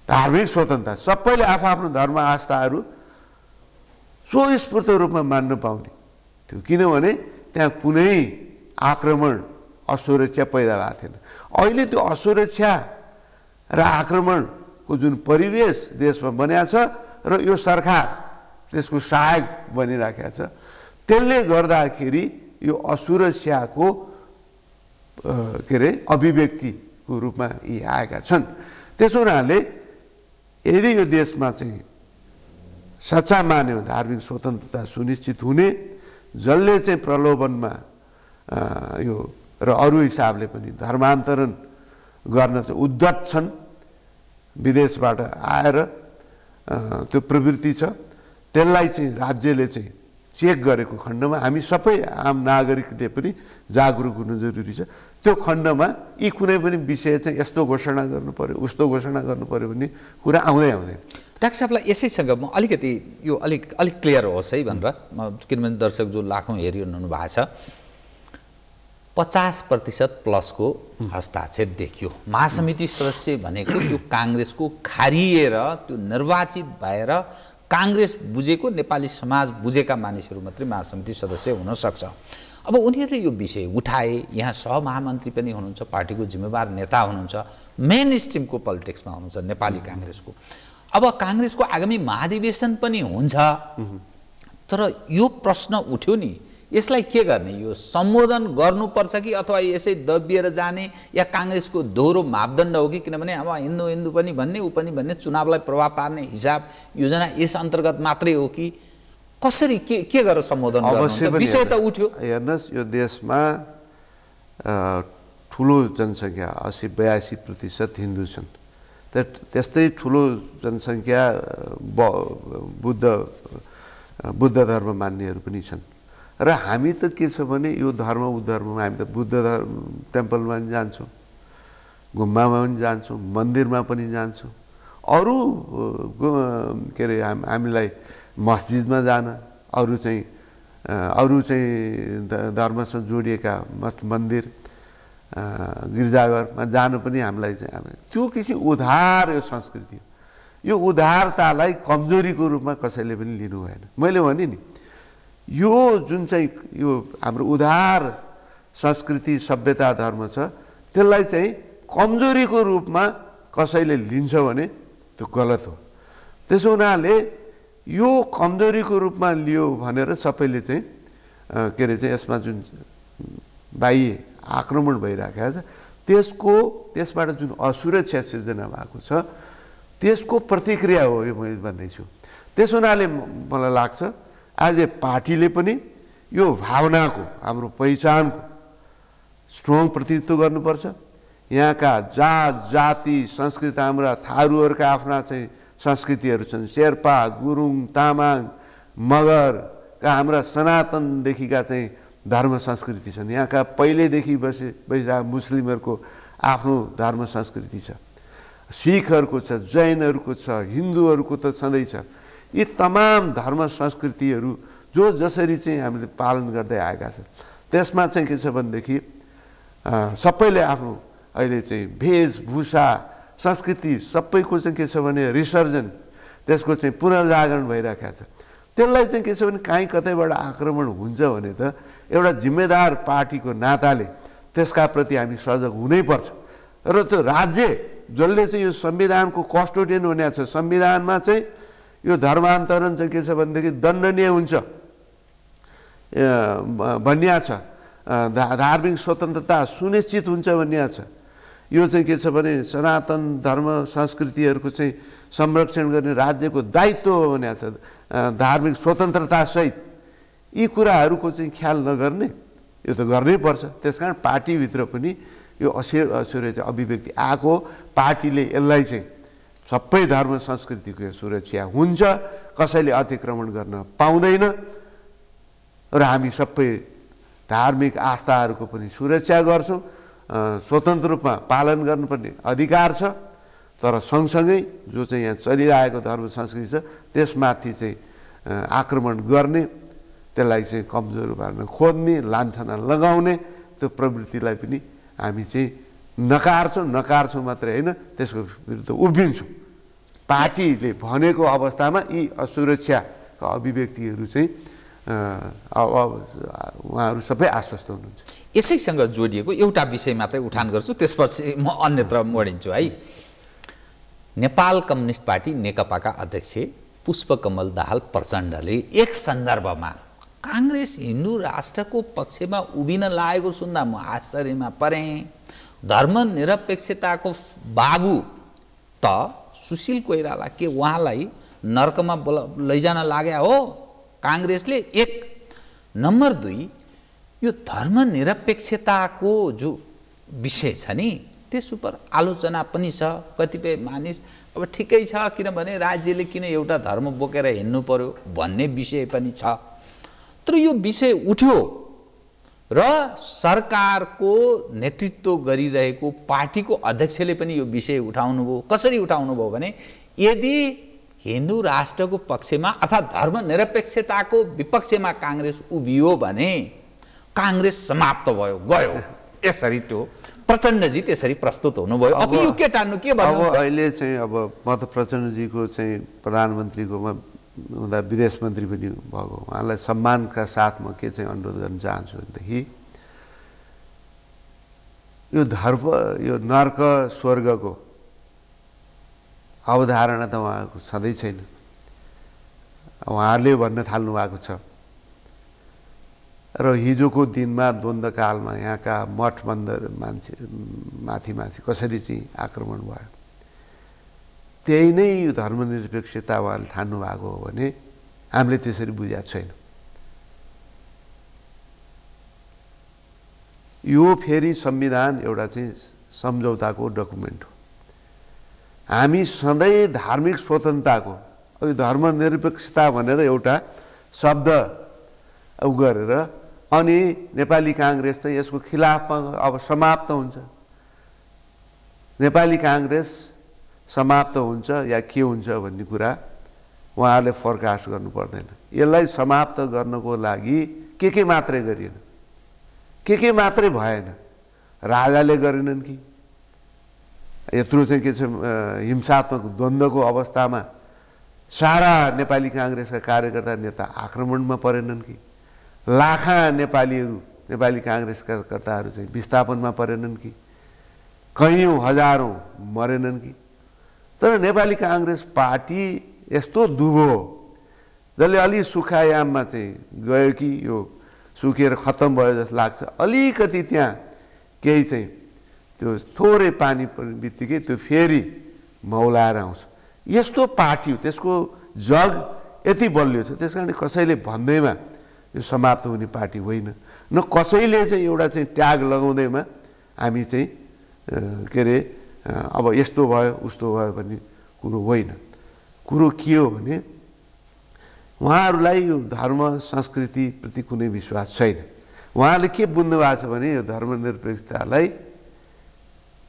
धार्मिक स्वतन्त्रता, सबैले आफ्नो धर्म आस्थाहरू स्वस्फूर्त रूपमा मान्न पाउने थियो, किनभने त्यहाँ कुनै आक्रमण असुरक्षा पैदा भएको थिएन। अहिले त्यो असुरक्षा र आक्रमणको जुन परिवेश देशमा बनिएको छ र यो सरकार त्यसको सहायक बनिराखेको छ, त्यसले गर्दाखेरि यो असुरक्षाको के अरे अभिव्यक्तिको रूपमा यी आएका छन्। त्यसो हुनाले यदि यो देशमा चाहिँ सच्चा मान्यो धार्मिक स्वतन्त्रता सुनिश्चित हुने, जसले चाहिँ प्रलोभनमा यो र अरू हिसाबले पनि धर्मान्तरण गर्न चाहिँ उद्धत छन्, विदेशबाट आएर त्यो प्रवृत्ति छ, त्यसलाई चाहिँ राज्यले चाहिँ चेक गरेको खण्डमा हामी सबै आम नागरिकले पनि जागरुक हुनु जरुरी छ। त्यो खण्डमा यी कुनै पनि विषय चाहिँ यस्तो घोषणा गर्नु पर्यो, उस्तो घोषणा गर्नु पर्यो भन्ने कुरा आउँदैन। डाक्टर साहबलाई यसैसँग म अलिकति यो अलिक क्लियर होस् है भनेर, किनभने दर्शक जो लाखौँ हेरिरहनु भएको छ, 50% प्लसको हस्ताक्षर देखियो। महासमिति सदस्य भनेको त्यो काङ्ग्रेसको खारिएर त्यो निर्वाचित भएर काङ्ग्रेस बुझेको नेपाली समाज बुझेका मानिसहरू मात्रै महासमिति सदस्य हुन सक्छ। अब उनीहरूले यो विषय उठाए, यहाँ सहमहामन्त्री पनि हुनुहुन्छ, पार्टीको जिम्मेवार नेता हुनुहुन्छ, मेन स्ट्रिमको पोलिटिक्समा हुनुहुन्छ नेपाली काङ्ग्रेसको। अब काङ्ग्रेसको आगामी महाधिवेशन पनि हुन्छ, तर यो प्रश्न उठ्यो नि, यसलाई के गर्ने? यो सम्बोधन गर्नुपर्छ कि अथवा यसै दबिएर जाने, या काङ्ग्रेसको दोहोरो मापदण्ड हो कि? किनभने अब हिन्दू हिन्दू पनि भन्ने, ऊ पनि भन्ने, चुनावलाई प्रभाव पार्ने हिसाब योजना यस अन्तर्गत मात्रै हो कि कसरी के गरेर सम्बोधन गर्नुहुन्छ? विषय त उठ्यो। हेर्नुहोस्, यो देशमा ठुलो जनसङ्ख्या 80-82% हिन्दू छन्, त्यस्तै ठुलो जनसङ्ख्या बुद्ध धर्म मान्नेहरू पनि छन्। र हामी त के छ भने यो धर्म ऊ धर्ममा हामी त बुद्ध धर्म टेम्पलमा पनि जान्छौँ, गुम्बामा पनि जान्छौँ, मन्दिरमा पनि जान्छौँ, अरू के अरे हामीलाई मस्जिदमा जान, अरू चाहिँ अरू चाहिँ धर्मसँग जोडिएका मठ मन्दिर गिर्जाघरमा जानु पनि हामीलाई चाहिँ त्यो किसिम उधार यो संस्कृति हो। यो उदारतालाई कमजोरीको रूपमा कसैले पनि लिनु भएन। मैले भने नि यो जुन चाहिँ यो हाम्रो उदार संस्कृति सभ्यता धर्म छ त्यसलाई चाहिँ कमजोरीको रूपमा कसैले लिन्छ भने त्यो गलत हो। त्यसो हुनाले यो कमजोरीको रूपमा लियो भनेर सबैले चाहिँ के अरे चाहिँ यसमा जुन बाह्य आक्रमण भइरहेको छ त्यसबाट जुन असुरक्षा सिर्जना भएको छ त्यसको प्रतिक्रिया हो यो मैले भन्दैछु। त्यस हुनाले मलाई लाग्छ आज पार्टीले पनि यो भावनाको हाम्रो पहिचानको स्ट्रङ प्रतिनिधित्व गर्नुपर्छ। यहाँका जात जाति संस्कृति हाम्रा थारूहरूका आफ्ना चाहिँ संस्कृतिहरू छन्। शेर्पा गुरुङ तामाङ मगरका हाम्रा सनातनदेखिका चाहिँ धर्म संस्कृति छन्। यहाँका पहिल्यैदेखि बसिरहेका मुस्लिमहरूको आफ्नो धर्म संस्कृति छ, सिखहरूको छ, जैनहरूको छ, हिन्दूहरूको त छँदैछ। यी तमाम धर्म संस्कृतिहरू जो जसरी चाहिँ हामीले पालन गर्दै आएका छन् त्यसमा चाहिँ के छ भनेदेखि सबैले आफ्नो अहिले चाहिँ वेशभूषा संस्कृति सबैको चाहिँ के छ भने रिसर्जन त्यसको चाहिँ पुनर्जागरण भइरहेको छ। त्यसलाई चाहिँ के छ भने काहीँ कतैबाट आक्रमण हुन्छ भने त एउटा जिम्मेदार पार्टीको नाताले त्यसका प्रति हामी सजग हुनैपर्छ। र त्यो राज्य जसले चाहिँ यो संविधानको कस्टोडियन हुने छ, संविधानमा चाहिँ यो धर्मान्तरण चाहिँ के छ भनेदेखि दण्डनीय हुन्छ भनिया छ, धार्मिक स्वतन्त्रता सुनिश्चित हुन्छ भनिया छ। यो चाहिँ के छ भने सनातन धर्म संस्कृतिहरूको चाहिँ संरक्षण गर्ने राज्यको दायित्व हो भनिया छ, धार्मिक स्वतन्त्रतासहित। यी कुराहरूको चाहिँ ख्याल नगर्ने यो त गर्नै पर्छ। त्यसकारण पार्टीभित्र पनि यो असुर अभिव्यक्ति आएको पार्टीले यसलाई चाहिँ सबै धर्म संस्कृतिको सुरक्षा हुन्छ, कसैले अतिक्रमण गर्न पाउँदैन र हामी सबै धार्मिक आस्थाहरूको पनि सुरक्षा गर्छौँ। स्वतन्त्र रूपमा पालन गर्नुपर्ने अधिकार छ। तर सँगसँगै जो चाहिँ यहाँ चलिरहेको धर्म संस्कृति छ त्यसमाथि चाहिँ आक्रमण गर्ने, त्यसलाई चाहिँ कमजोर पार्न खोज्ने, लान्छना लगाउने त्यो प्रवृत्तिलाई पनि हामी चाहिँ नकारछौँ मात्रै होइन, त्यसको विरुद्ध उभिन्छौँ। पार्टीले भनेको अवस्थामा यी असुरक्षाका अभिव्यक्तिहरू चाहिँ उहाँहरू सबै आश्वस्त हुनुहुन्छ। यसैसँग जोडिएको एउटा विषय मात्रै उठान गर्छु, त्यसपछि म अन्यत्र मोडिन्छु है। नेपाल कम्युनिस्ट पार्टी नेकपाका अध्यक्ष पुष्पकमल दाहाल प्रचण्डले एक सन्दर्भमा काङ्ग्रेस हिन्दू राष्ट्रको पक्षमा उभिन लागेको सुन्दा म आश्चर्यमा परेँ। धर्मनिरपेक्षताको बाबु त सुशील कोइराला के उहाँलाई नर्कमा लैजान लाग्या हो काङ्ग्रेसले? एक नम्बर 2, यो धर्मनिरपेक्षताको जो विषय छ नि त्यस उपर आलोचना पनि छ। कतिपय मानिस अब ठिकै छ किनभने राज्यले किन एउटा धर्म बोकेर हिँड्नु पर्यो भन्ने विषय पनि छ। तर यो विषय उठ्यो र सरकारको नेतृत्व गरिरहेको पार्टीको अध्यक्षले पनि यो विषय उठाउनु भयो। कसरी उठाउनु भयो भने यदि हिन्दू राष्ट्रको पक्षमा अथवा धर्मनिरपेक्षताको विपक्षमा काङ्ग्रेस उभियो भने काङ्ग्रेस समाप्त भयो गयो। यसरी त्यो प्रचण्डजी त्यसरी प्रस्तुत हुनुभयो। अब यो के टान्नु के भन्नुहुन्छ? अहिले चाहिँ अब म त प्रचण्डजीको चाहिँ प्रधानमन्त्रीकोमा हुँदा विदेश मन्त्री पनि भएको, उहाँलाई सम्मानका साथ म के चाहिँ अनुरोध गर्न चाहन्छु भनेदेखि यो धर्म यो नर्क स्वर्गको अवधारणा त उहाँको सधैँ छैन। उहाँहरूले भन्न थाल्नु भएको छ र हिजोको दिनमा द्वन्द्वकालमा यहाँका मठ मन्दिर माथि कसरी चाहिँ आक्रमण भयो त्यही नै यो धर्मनिरपेक्षता उहाँले ठान्नु भएको हो भने हामीले त्यसरी बुझेको छैन। यो फेरि संविधान एउटा चाहिँ सम्झौताको डकुमेन्ट हो। हामी सधैँ धार्मिक स्वतन्त्रताको यो धर्मनिरपेक्षता भनेर एउटा शब्द गरेर अनि नेपाली काङ्ग्रेस चाहिँ यसको खिलाफमा अब समाप्त हुन्छ। नेपाली काङ्ग्रेस समाप्त हुन्छ या के हुन्छ भन्ने कुरा उहाँहरूले फोरकास्ट गर्नु पर्दैन। यसलाई समाप्त गर्नको लागि के मात्रै गरिएन, के मात्रै भएन। राजाले गरेनन् कि यत्रो चाहिँ के छ हिंसात्मक द्वन्द्वको अवस्थामा सारा नेपाली काङ्ग्रेसका कार्यकर्ता नेता आक्रमणमा परेनन् कि? लाखौँ नेपालीहरू नेपाली काङ्ग्रेसका कर्ताहरू चाहिँ विस्थापनमा परेनन् कि? कैयौँ हजारौँ मरेनन् कि? तर नेपाली काङ्ग्रेस पार्टी यस्तो दुबो हो जसले अलि सुखायाममा चाहिँ गयो कि यो सुकेर खत्तम भयो जस्तो लाग्छ। अलिकति त्यहाँ केही चाहिँ त्यो थोरै पानी पर्ने बित्तिकै त्यो फेरि मौलाएर आउँछ। यस्तो पार्टी हो, त्यसको जग यति बलियो छ। त्यस कारण कसैले भन्दैमा यो समाप्त हुने पार्टी होइन, न कसैले चाहिँ एउटा चाहिँ ट्याग लगाउँदैमा हामी चाहिँ के अरे अब यस्तो भयो उस्तो भयो भन्ने कुरो होइन। कुरो के हो भने उहाँहरूलाई यो धर्म संस्कृतिप्रति कुनै विश्वास छैन। उहाँले के बुझ्नु भएको छ भने यो धर्मनिरपेक्षतालाई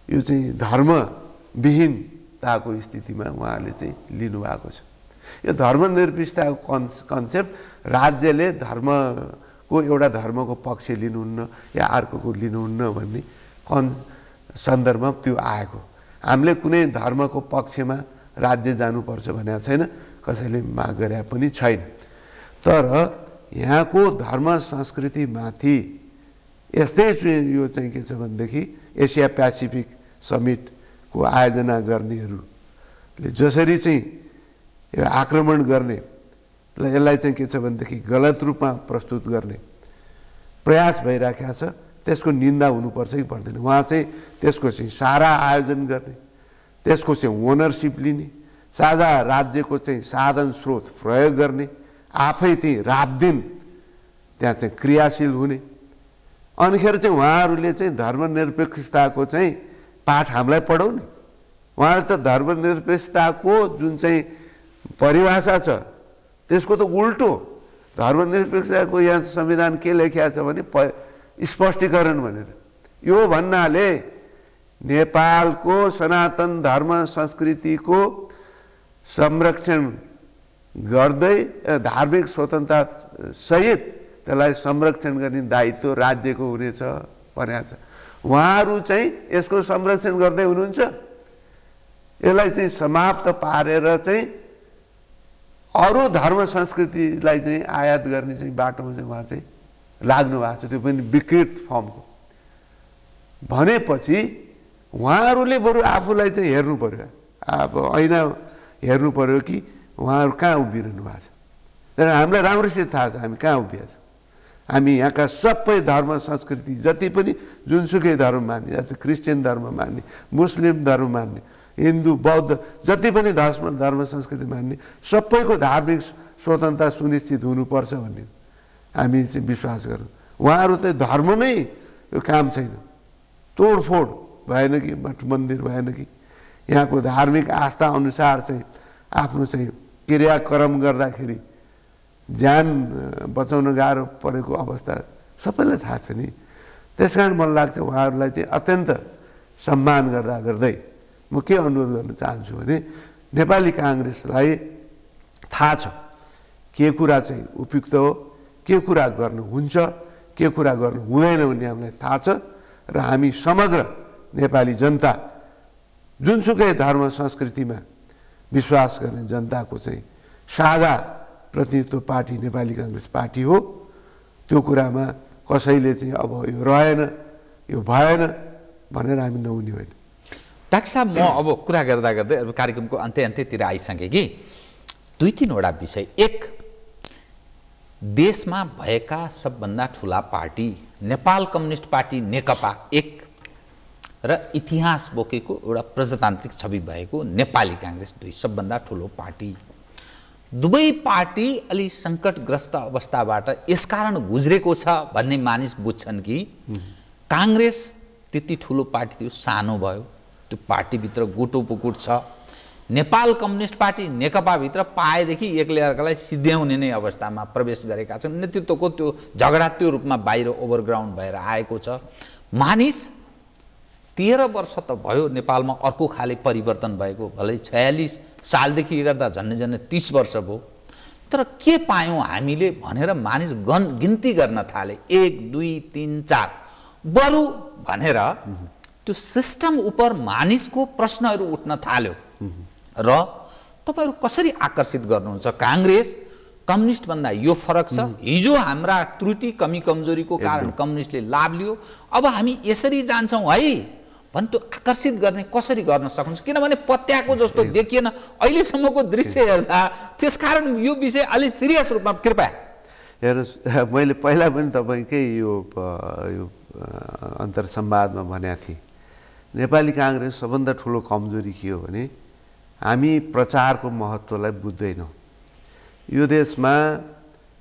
यो चाहिँ धर्मविहीनताको स्थितिमा उहाँले चाहिँ लिनुभएको छ। यो धर्मनिरपेक्षताको कन्सेप्ट राज्यले धर्मको एउटा धर्मको पक्ष लिनुहुन्न या अर्कोको लिनुहुन्न भन्ने सन्दर्भमा त्यो आएको। हामीले कुनै धर्मको पक्षमा राज्य जानुपर्छ भनेको छैन, कसैले माग गरे पनि छैन। तर यहाँको धर्म संस्कृतिमाथि यस्तै यो चाहिँ के छ भनेदेखि एसिया पेसिफिक समिटको आयोजना गर्नेहरूले जसरी चाहिँ यो आक्रमण गर्ने यसलाई चाहिँ के छ भनेदेखि गलत रूपमा प्रस्तुत गर्ने प्रयास भइराखेको छ, त्यसको निन्दा हुनुपर्छ कि पर्दैन। उहाँ चाहिँ त्यसको चाहिँ सारा आयोजन गर्ने, त्यसको चाहिँ ओनरसिप लिने, साझा राज्यको चाहिँ साधन स्रोत प्रयोग गर्ने, आफै चाहिँ रात दिन त्यहाँ चाहिँ क्रियाशील हुने। अनिखेर चाहिँ उहाँहरूले चाहिँ धर्मनिरपेक्षताको चाहिँ पाठ हामीलाई पढाउने। उहाँले त धर्मनिरपेक्षताको जुन चाहिँ परिभाषा छ त्यसको त उल्टो। धर्मनिरपेक्षताको यहाँ संविधान के लेखिएको छ भने स्पष्टीकरण भनेर, यो भन्नाले नेपालको सनातन धर्म संस्कृतिको संरक्षण गर्दै धार्मिक स्वतन्त्रता सहित त्यसलाई संरक्षण गर्ने दायित्व राज्यको हुनेछ भनेको छ। उहाँहरू चाहिँ यसको संरक्षण गर्दै हुनुहुन्छ। यसलाई चाहिँ समाप्त पारेर चाहिँ अरू धर्म संस्कृतिलाई चाहिँ आयात गर्ने चाहिँ बाटोमा चाहिँ उहाँ चाहिँ लाग्नु भएको छ, त्यो पनि विकृत फर्मको। भनेपछि उहाँहरूले बरु आफूलाई चाहिँ हेर्नु पर्यो, अब ऐना हेर्नु पर्यो कि उहाँहरू कहाँ उभिरहनु भएको छ। तर हामीलाई राम्रोसित थाहा छ हामी कहाँ उभिएको छ। हामी यहाँका सबै धर्म संस्कृति जति पनि जुनसुकै धर्म मान्ने, जस्तै क्रिस्चियन धर्म मान्ने, मुस्लिम धर्म मान्ने, हिन्दू बौद्ध जति पनि धर्म संस्कृति मान्ने सबैको धार्मिक स्वतन्त्रता सुनिश्चित हुनुपर्छ भन्ने हामी चाहिँ विश्वास गरौँ। उहाँहरू चाहिँ धर्ममै यो काम छैन, तोडफोड भएन कि मठ मन्दिर भएन कि यहाँको धार्मिक आस्था अनुसार चाहिँ आफ्नो चाहिँ क्रियाक्रम गर्दाखेरि ज्यान बचाउन गाह्रो परेको अवस्था सबैलाई थाहा छ नि। त्यस कारण मलाई लाग्छ उहाँहरूलाई चाहिँ अत्यन्त सम्मान गर्दा गर्दै म के अनुरोध गर्न चाहन्छु भने नेपाली काङ्ग्रेसलाई थाहा छ के कुरा चाहिँ उपयुक्त हो, के कुरा गर्नु हुन्छ, के कुरा गर्नु हुँदैन भन्ने हामीलाई थाहा छ। र हामी समग्र नेपाली जनता जुनसुकै धर्म संस्कृतिमा विश्वास गर्ने जनताको चाहिँ साझा प्रतिनिधित्व पार्टी नेपाली काङ्ग्रेस पार्टी हो। त्यो कुरामा कसैले चाहिँ अब यो रहेन यो भएन भनेर हामी नहुने होइन। डाक्टर साहब, म अब कुरा गर्दा गर्दै अब कार्यक्रमको अन्त्यतिर आइसकेँ कि दुई तीनवटा विषय। एक, देशमा भएका सबभन्दा ठुला पार्टी नेपाल कम्युनिस्ट पार्टी नेकपा एक र इतिहास बोकेको एउटा प्रजातान्त्रिक छवि भएको नेपाली काङ्ग्रेस दुई, सबभन्दा ठुलो पार्टी। दुवै पार्टी अलि सङ्कटग्रस्त अवस्थाबाट यसकारण गुज्रेको छ भन्ने मानिस बुझ्छन् कि काङ्ग्रेस त्यति ठुलो पार्टी थियो, सानो भयो, त्यो पार्टीभित्र गुटोपुकुट छ। नेपाल कम्युनिस्ट पार्टी नेकपाभित्र पाएदेखि एकले अर्कालाई सिद्ध्याउने नै अवस्थामा प्रवेश गरेका छन्। नेतृत्वको त्यो झगडा त्यो रूपमा बाहिर ओभरग्राउन्ड भएर आएको छ। मानिस 13 वर्ष त भयो नेपालमा अर्को खाले परिवर्तन भएको, भलै 46 सालदेखि गर्दा झन्डै 30 वर्ष भयो। तर के पायौँ हामीले भनेर मानिस गिन्ती गर्न थाले, 1 2 3 4 बरु भनेर त्यो सिस्टम उप मानिसको प्रश्नहरू उठ्न थाल्यो। र तपाईहरु कसरी आकर्षित गर्नुहुन्छ? कांग्रेस कम्युनिस्ट भन्दा यो फरक छ। हिजो हाम्रा त्रुटि कमी कमजोरीको कारण कम्युनिस्टले लाभ लियो, अब हामी यसरी जान्छौं है भन् त्यो आकर्षित गर्ने कसरी गर्न सक्नुहुन्छ? किनभने पत्याको जस्तो देखिएन अहिलेसम्मको दृश्य हेर्दा, त्यसकारण यो विषय अलि सिरियस रूपमा कृपया हेर्नुस्। मैले पहिला पनि तपाईकै यो अन्तर संवादमा भनेको थिएँ, नेपाली कांग्रेस सबभन्दा ठुलो कमजोरी के हो भने हामी प्रचारको महत्त्वलाई बुझ्दैनौँ। यो देशमा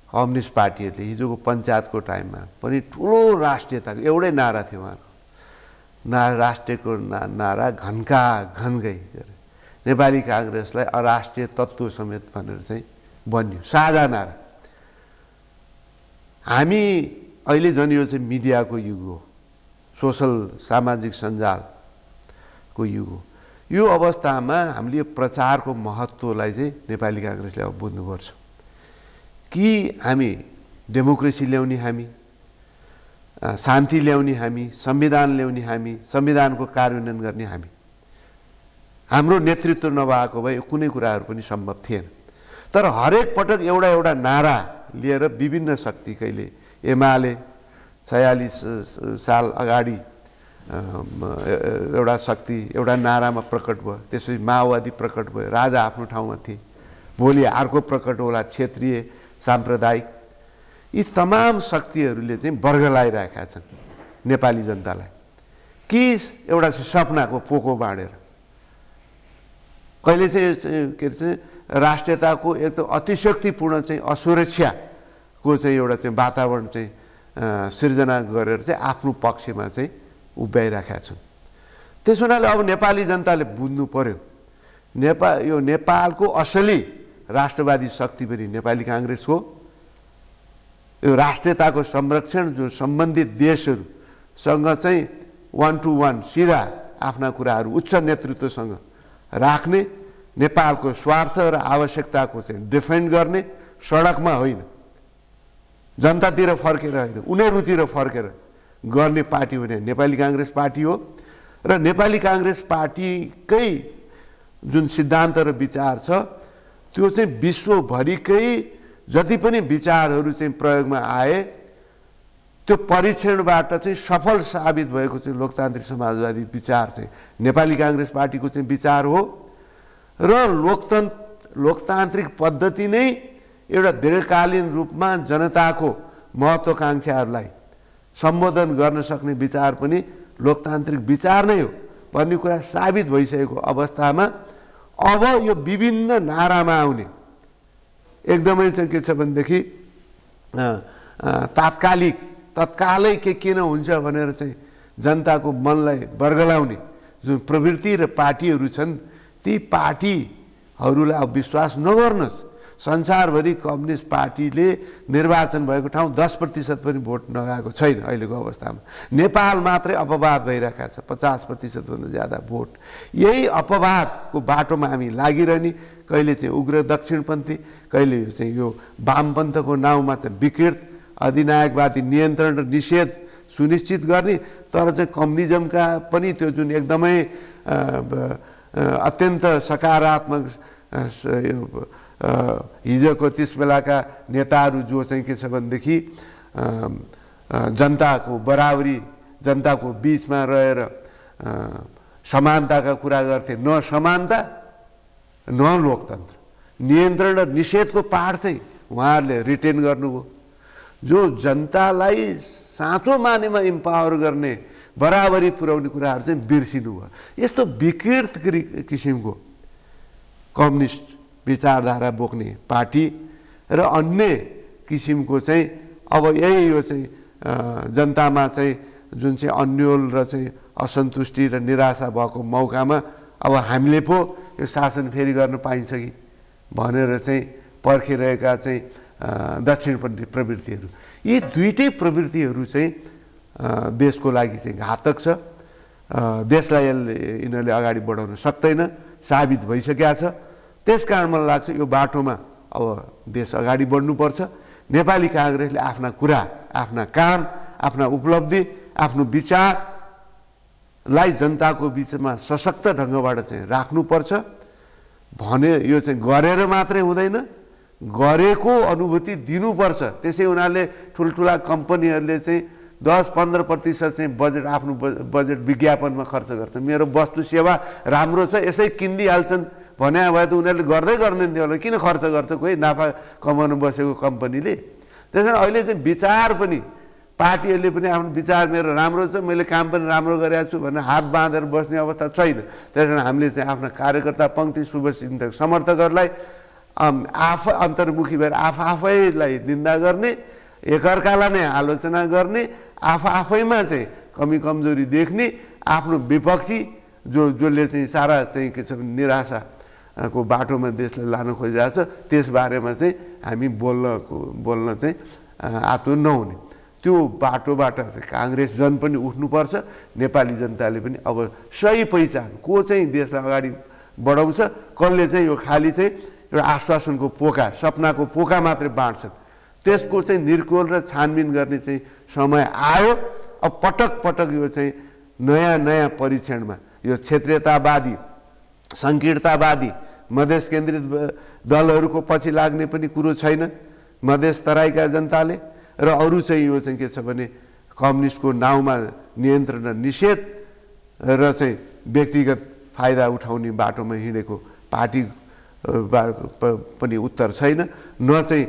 कम्युनिस्ट पार्टीहरूले हिजोको पञ्चायतको टाइममा पनि ठुलो राष्ट्रियताको एउटै नारा थियो उहाँको, राष्ट्रियको नारा घनका घनकै गरे नेपाली कांग्रेसलाई अराष्ट्रिय तत्त्व समेत भनेर चाहिँ बन्यो, साझा नारा। हामी अहिले झन् यो चाहिँ मिडियाको युग हो, सोसल सामाजिक सञ्जालको युग हो। यो अवस्थामा हामीले प्रचारको महत्त्वलाई चाहिँ नेपाली कांग्रेसले अब बुझ्नुपर्छ कि हामी डेमोक्रेसी ल्याउने, हामी शान्ति ल्याउने, हामी संविधान ल्याउने, हामी संविधानको कार्यान्वयन गर्ने, हाम्रो नेतृत्व नभएको भए कुनै कुराहरू पनि सम्भव थिएन। तर हरेक पटक एउटा नारा लिएर विभिन्न शक्ति, कहिले एमाले 46 साल अगाडि एउटा शक्ति एउटा नारामा प्रकट भयो, त्यसपछि माओवादी प्रकट भयो, राजा आफ्नो ठाउँमा थिए, भोलि अर्को प्रकट होला क्षेत्रीय साम्प्रदायिक। यी तमाम शक्तिहरूले चाहिँ वर्गलाइरहेका छन् नेपाली जनतालाई कि एउटा सपनाको पोको बाँडेर, कहिले चाहिँ के चाहिँ राष्ट्रियताको एक त अतिशक्तिपूर्ण चाहिँ असुरक्षाको चाहिँ एउटा चाहिँ वातावरण चाहिँ सिर्जना गरेर चाहिँ आफ्नो पक्षमा चाहिँ उभ्याइरहेका छन्। त्यसो हुनाले अब नेपाली जनताले बुझ्नु पर्यो, यो नेपालको असली राष्ट्रवादी शक्ति पनि नेपाली कांग्रेस हो। यो राष्ट्रियताको संरक्षण जो सम्बन्धित देशहरूसँग चाहिँ 1 to 1 सिधा आफ्ना कुराहरू उच्च नेतृत्वसँग राख्ने, नेपालको स्वार्थ र आवश्यकताको चाहिँ डिफेन्ड गर्ने, सडकमा होइन जनतातिर फर्केर होइन उनीहरूतिर फर्केर गर्ने पार्टी हो भने नेपाली कांग्रेस पार्टी हो। र नेपाली कांग्रेस पार्टीकै जुन सिद्धान्त र विचार छ त्यो चाहिँ विश्वभरिकै जति पनि विचारहरू चाहिँ प्रयोगमा आए त्यो परीक्षणबाट चाहिँ सफल साबित भएको चाहिँ लोकतान्त्रिक समाजवादी विचार चाहिँ नेपाली कांग्रेस पार्टीको चाहिँ विचार हो। र लोकतान्त्रिक पद्धति नै एउटा दीर्घकालीन रूपमा जनताको महत्त्वाकांक्षाहरूलाई सम्बोधन गर्न सक्ने विचार पनि लोकतान्त्रिक विचार नै हो भन्ने कुरा साबित भइसकेको अवस्थामा अब यो विभिन्न नारामा आउने एकदमै चाहिँ के छ भनेदेखि तत्कालै के किन हुन्छ भनेर चाहिँ जनताको मनलाई वर्गलाउने जुन प्रवृत्ति र पार्टीहरू छन्, ती पार्टीहरूलाई अब विश्वास नगर्नुहोस्। संसारभरि कम्युनिस्ट पार्टीले निर्वाचन भएको ठाउँ 10% पनि भोट नगएको छैन अहिलेको अवस्थामा। नेपाल मात्रै अपवाद भइरहेका छ, 50% भन्दा ज्यादा भोट। यही अपवादको बाटोमा हामी लागिरहने, कहिले चाहिँ उग्र दक्षिणपन्थी, कहिले चाहिँ यो वामपन्थको नाउँमा चाहिँ विकृत अधिनायकवादी नियन्त्रण र निषेध सुनिश्चित गर्ने। तर चाहिँ कम्युनिजमका पनि त्यो जुन एकदमै अत्यन्त सकारात्मक हिजोको त्यस बेलाका नेताहरू जो चाहिँ के छ भनेदेखि जनताको बराबरी, जनताको बीचमा रहेर समानताका कुरा गर्थे, न समानता न लोकतन्त्र, नियन्त्रण र निषेधको पाठ चाहिँ उहाँहरूले रिटेन गर्नुभयो। जो जनतालाई साँचो मानेमा इम्पावर गर्ने, बराबरी पुर्याउने कुराहरू चाहिँ बिर्सिनु भयो। यस्तो विकृत किसिमको कम्युनिस्ट विचारधारा बोक्ने पार्टी र अन्य किसिमको चाहिँ अब यही यो चाहिँ जनतामा चाहिँ जुन चाहिँ अन्यल र चाहिँ असन्तुष्टि र निराशा भएको मौकामा अब हामीले पो यो शासन फेरि गर्न पाइन्छ कि भनेर चाहिँ पर्खिरहेका चाहिँ दक्षिणपन्थी प्रवृत्तिहरू, यी दुईटै प्रवृत्तिहरू चाहिँ देशको लागि चाहिँ घातक छ। देशलाई यिनीहरूले अगाडि बढाउन सक्दैन, साबित भइसकेको छ। त्यसकारण मलाई लाग्छ यो बाटोमा अब देश अगाडि बढ्नुपर्छ। नेपाली काङ्ग्रेसले आफ्ना कुरा, आफ्ना काम, आफ्ना उपलब्धि, आफ्नो विचारलाई जनताको बिचमा सशक्त ढङ्गबाट चाहिँ राख्नुपर्छ भने यो चाहिँ गरेर मात्रै हुँदैन, गरेको अनुभूति दिनुपर्छ। त्यसै उनीहरूले ठुल्ठुला कम्पनीहरूले चाहिँ 10-15% चाहिँ बजेट, आफ्नो बजेट विज्ञापनमा खर्च गर्छन्। मेरो वस्तु सेवा राम्रो छ यसै किनिदिइहाल्छन् भने भए त उनीहरूले गर्दै गर्दैन थियो होला, किन खर्च गर्छ कोही नाफा कमाउनु बसेको कम्पनीले। त्यसै कारण अहिले चाहिँ विचार पनि पार्टीहरूले पनि आफ्नो विचार मेरो राम्रो छ, मैले काम पनि राम्रो गरेको छु भनेर हात बाँधेर बस्ने अवस्था छैन। त्यस कारण हामीले चाहिँ आफ्ना कार्यकर्ता पङ्क्ति शुभचिन्तक समर्थकहरूलाई अन्तर्मुखी भएर आफैलाई निन्दा गर्ने, एकअर्कालाई नै आलोचना गर्ने, आफैमा चाहिँ कमी कमजोरी देख्ने, आफ्नो विपक्षी जसले चाहिँ सारा चाहिँ के छ निराशाको बाटोमा देशलाई लान खोजिरहेको छ त्यसबारेमा चाहिँ हामी बोल्न चाहिँ आतुर नहुने। त्यो बाटोबाट चाहिँ काङ्ग्रेस जन पनि उठ्नुपर्छ। नेपाली जनताले पनि अब सही पहिचान को चाहिँ देशलाई अगाडि बढाउँछ, कसले चाहिँ यो खालि चाहिँ एउटा आश्वासनको पोका, सपनाको पोका मात्रै बाँड्छन्, त्यसको चाहिँ निर्कोल र छानबिन गर्ने चाहिँ समय आयो। अब पटक पटक यो चाहिँ नयाँ परीक्षणमा यो क्षेत्रीयतावादी, सङ्कीर्णतावादी, मधेस केन्द्रित दलहरूको पछि लाग्ने पनि कुरो छैन मधेस तराईका जनताले। र अरू चाहिँ यो चाहिँ के छ भने कम्युनिस्टको नाउँमा नियन्त्रण र निषेध र चाहिँ व्यक्तिगत फाइदा उठाउने बाटोमा हिँडेको पार्टी पनि उत्तर छैन, न चाहिँ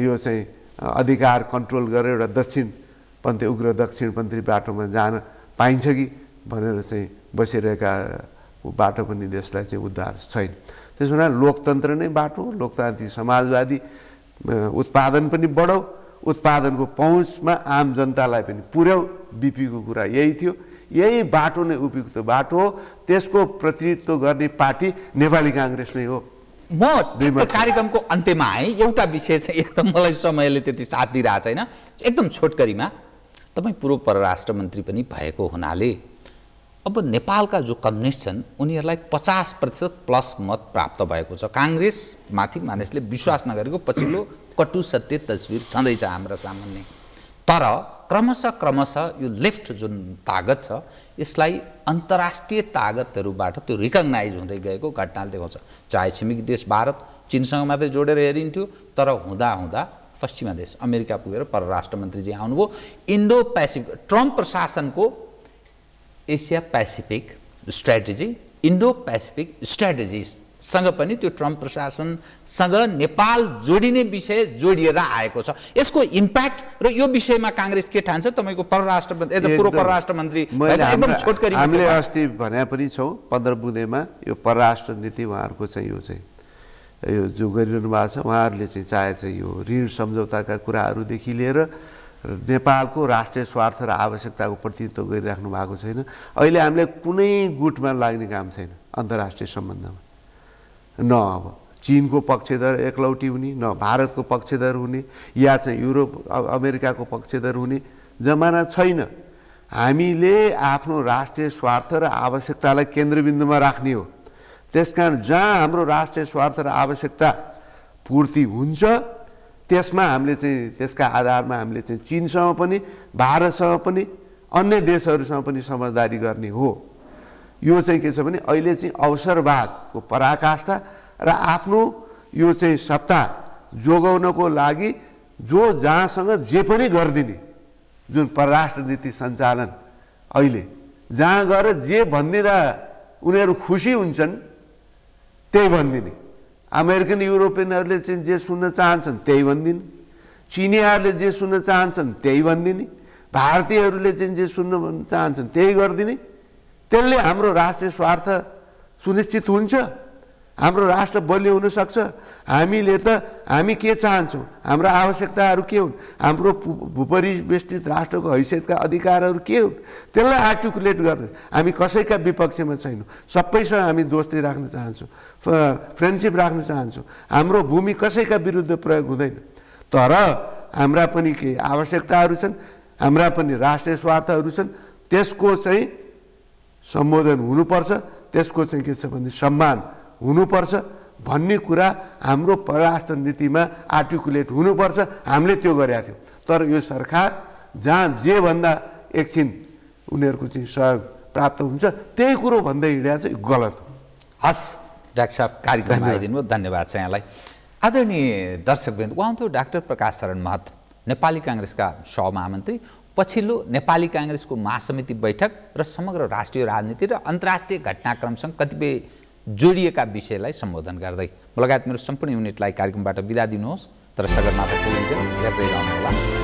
यो चाहिँ अधिकार कन्ट्रोल गरेर एउटा दक्षिणपन्थी उग्र दक्षिणपन्थी बाटोमा जान पाइन्छ कि भनेर चाहिँ बसिरहेका बाटो पनि देशलाई चाहिँ उद्धार छैन। त्यसो हुनाले लोकतन्त्र नै बाटो, लोकतान्त्रिक समाजवादी उत्पादन पनि बढाऊ, उत्पादनको पहुँचमा आम जनतालाई पनि पुर्याऊ, बिपीको कुरा यही थियो। यही बाटो नै उपयुक्त बाटो हो। त्यसको प्रतिनिधित्व गर्ने पार्टी नेपाली काङ्ग्रेस नै हो। म कार्यक्रमको अन्त्यमा आएँ। एउटा विषय चाहिँ एकदम मलाई समयले त्यति साथ दिइरहेको छैन, एकदम छोटकरीमा तपाईँ पूर्व परराष्ट्र मन्त्री पनि भएको हुनाले अब नेपालका जो कम्युनिस्ट छन् उनीहरूलाई 50% प्लस मत प्राप्त भएको छ। काङ्ग्रेसमाथि मानिसले विश्वास नगरेको पछिल्लो कटु सत्य तस्बिर छँदैछ हाम्रा सामान्य। तर क्रमशः यो लेफ्ट जुन तागत छ यसलाई अन्तर्राष्ट्रिय तागतहरूबाट त्यो रिकग्नाइज हुँदै गएको घटनाले देखाउँछ। चाहे छिमेकी देश भारत चीनसँग मात्रै जोडेर हेरिन्थ्यो, तर हुँदा पश्चिमा देश अमेरिका पुगेर परराष्ट्र मन्त्रीजी आउनुभयो। इन्डो पेसिफिक ट्रम्प प्रशासनको Asia Pacific strategy, Indo Pacific स्ट्र्याटेजीसँग पनि त्यो ट्रम्प प्रशासनसँग नेपाल जोडिने विषय जोडिएर आएको छ। यसको इम्प्याक्ट र यो विषयमा काङ्ग्रेस के ठान्छ? तपाईँको परराष्ट्र एज अ पूर्व परराष्ट्र मन्त्री एकदम छोटकरी हामीले अस्ति भने पनि छौँ 15 बुँदेमा यो परराष्ट्र नीति उहाँहरूको चाहिँ यो जो गरिरहनु भएको छ। उहाँहरूले चाहिँ चाहे चाहिँ यो ऋण सम्झौताका कुराहरूदेखि लिएर नेपालको राष्ट्रिय स्वार्थ र आवश्यकताको प्रतिनिधित्व गरिराख्नु भएको छैन। अहिले हामीले कुनै गुटमा लाग्ने काम छैन अन्तर्राष्ट्रिय सम्बन्धमा। न अब चीनको पक्षधर एकलौटी हुने, न भारतको पक्षधर हुने, या चाहिँ युरोप अमेरिकाको पक्षधर हुने जमाना छैन। हामीले आफ्नो राष्ट्रिय स्वार्थ र आवश्यकतालाई केन्द्रबिन्दुमा राख्ने हो। त्यसकारण जहाँ हाम्रो राष्ट्रिय स्वार्थ र आवश्यकता पूर्ति हुन्छ त्यसमा हामीले चाहिँ त्यसका आधारमा हामीले चाहिँ चीनसँग पनि, भारतसँग पनि, अन्य देशहरूसँग पनि समझदारी गर्ने हो। यो चाहिँ के छ भने अहिले चाहिँ अवसरवादको पराकाष्ठा र आफ्नो यो चाहिँ सत्ता जोगाउनको लागि जो जहाँसँग जे पनि गरिदिने जुन परराष्ट्र नीति सञ्चालन अहिले जहाँ गएर जे भनिदिँदा उनीहरू खुसी हुन्छन् त्यही भनिदिने। अमेरिकन युरोपियनहरूले चाहिँ जे सुन्न चाहन्छन् त्यही भनिदिने, चिनियाहरूले जे सुन्न चाहन्छन् त्यही भनिदिने, भारतीयहरूले चाहिँ जे सुन्न चाहन्छन् त्यही गरिदिने। त्यसले हाम्रो राष्ट्रिय स्वार्थ सुनिश्चित हुन्छ, हाम्रो राष्ट्र बलियो हुनसक्छ। हामी के चाहन्छौँ, हाम्रा आवश्यकताहरू के हुन्, हाम्रो भूपरिवेष्टित राष्ट्रको हैसियतका अधिकारहरू के हुन्, त्यसलाई आर्टिकुलेट गर्ने। हामी कसैका विपक्षमा छैनौँ, सबैसँग हामी दोस्ती राख्न चाहन्छौँ, फ्रेन्डसिप राख्न चाहन्छौँ। हाम्रो भूमि कसैका विरुद्ध प्रयोग हुँदैन। तर हाम्रा पनि के आवश्यकताहरू छन्, हाम्रा पनि राष्ट्रिय स्वार्थहरू छन्। त्यसको चाहिँ सम्बोधन हुनुपर्छ, त्यसको चाहिँ के छ भने सम्मान हुनुपर्छ भन्ने कुरा हाम्रो परराष्ट्र नीतिमा आर्टिकुलेट हुनुपर्छ। हामीले त्यो गरेका थियौँ। तर यो सरकार जहाँ जे भन्दा एकछिन उनीहरूको चाहिँ सहयोग प्राप्त हुन्छ त्यही कुरो भन्दै हिँडेको चाहिँ गलत हो। हस् डाक्टर साहब, कार्यक्रममा आइदिनु भयो, धन्यवाद छ यहाँलाई। आदरणीय दर्शकवृन्द, उहाँ हुनुहुन्थ्यो डाक्टर प्रकाश शरण महत, नेपाली काङ्ग्रेसका सहमहामन्त्री, पछिल्लो नेपाली काङ्ग्रेसको महासमिति बैठक र समग्र राष्ट्रिय राजनीति र अन्तर्राष्ट्रिय घटनाक्रमसँग कतिपय जोडिएका विषयलाई सम्बोधन गर्दै लगायत मेरो सम्पूर्ण युनिटलाई कार्यक्रमबाट बिदा दिनुहोस्। तर सगरमाथा टेलिभिजन हेर्दै रहनुहोला।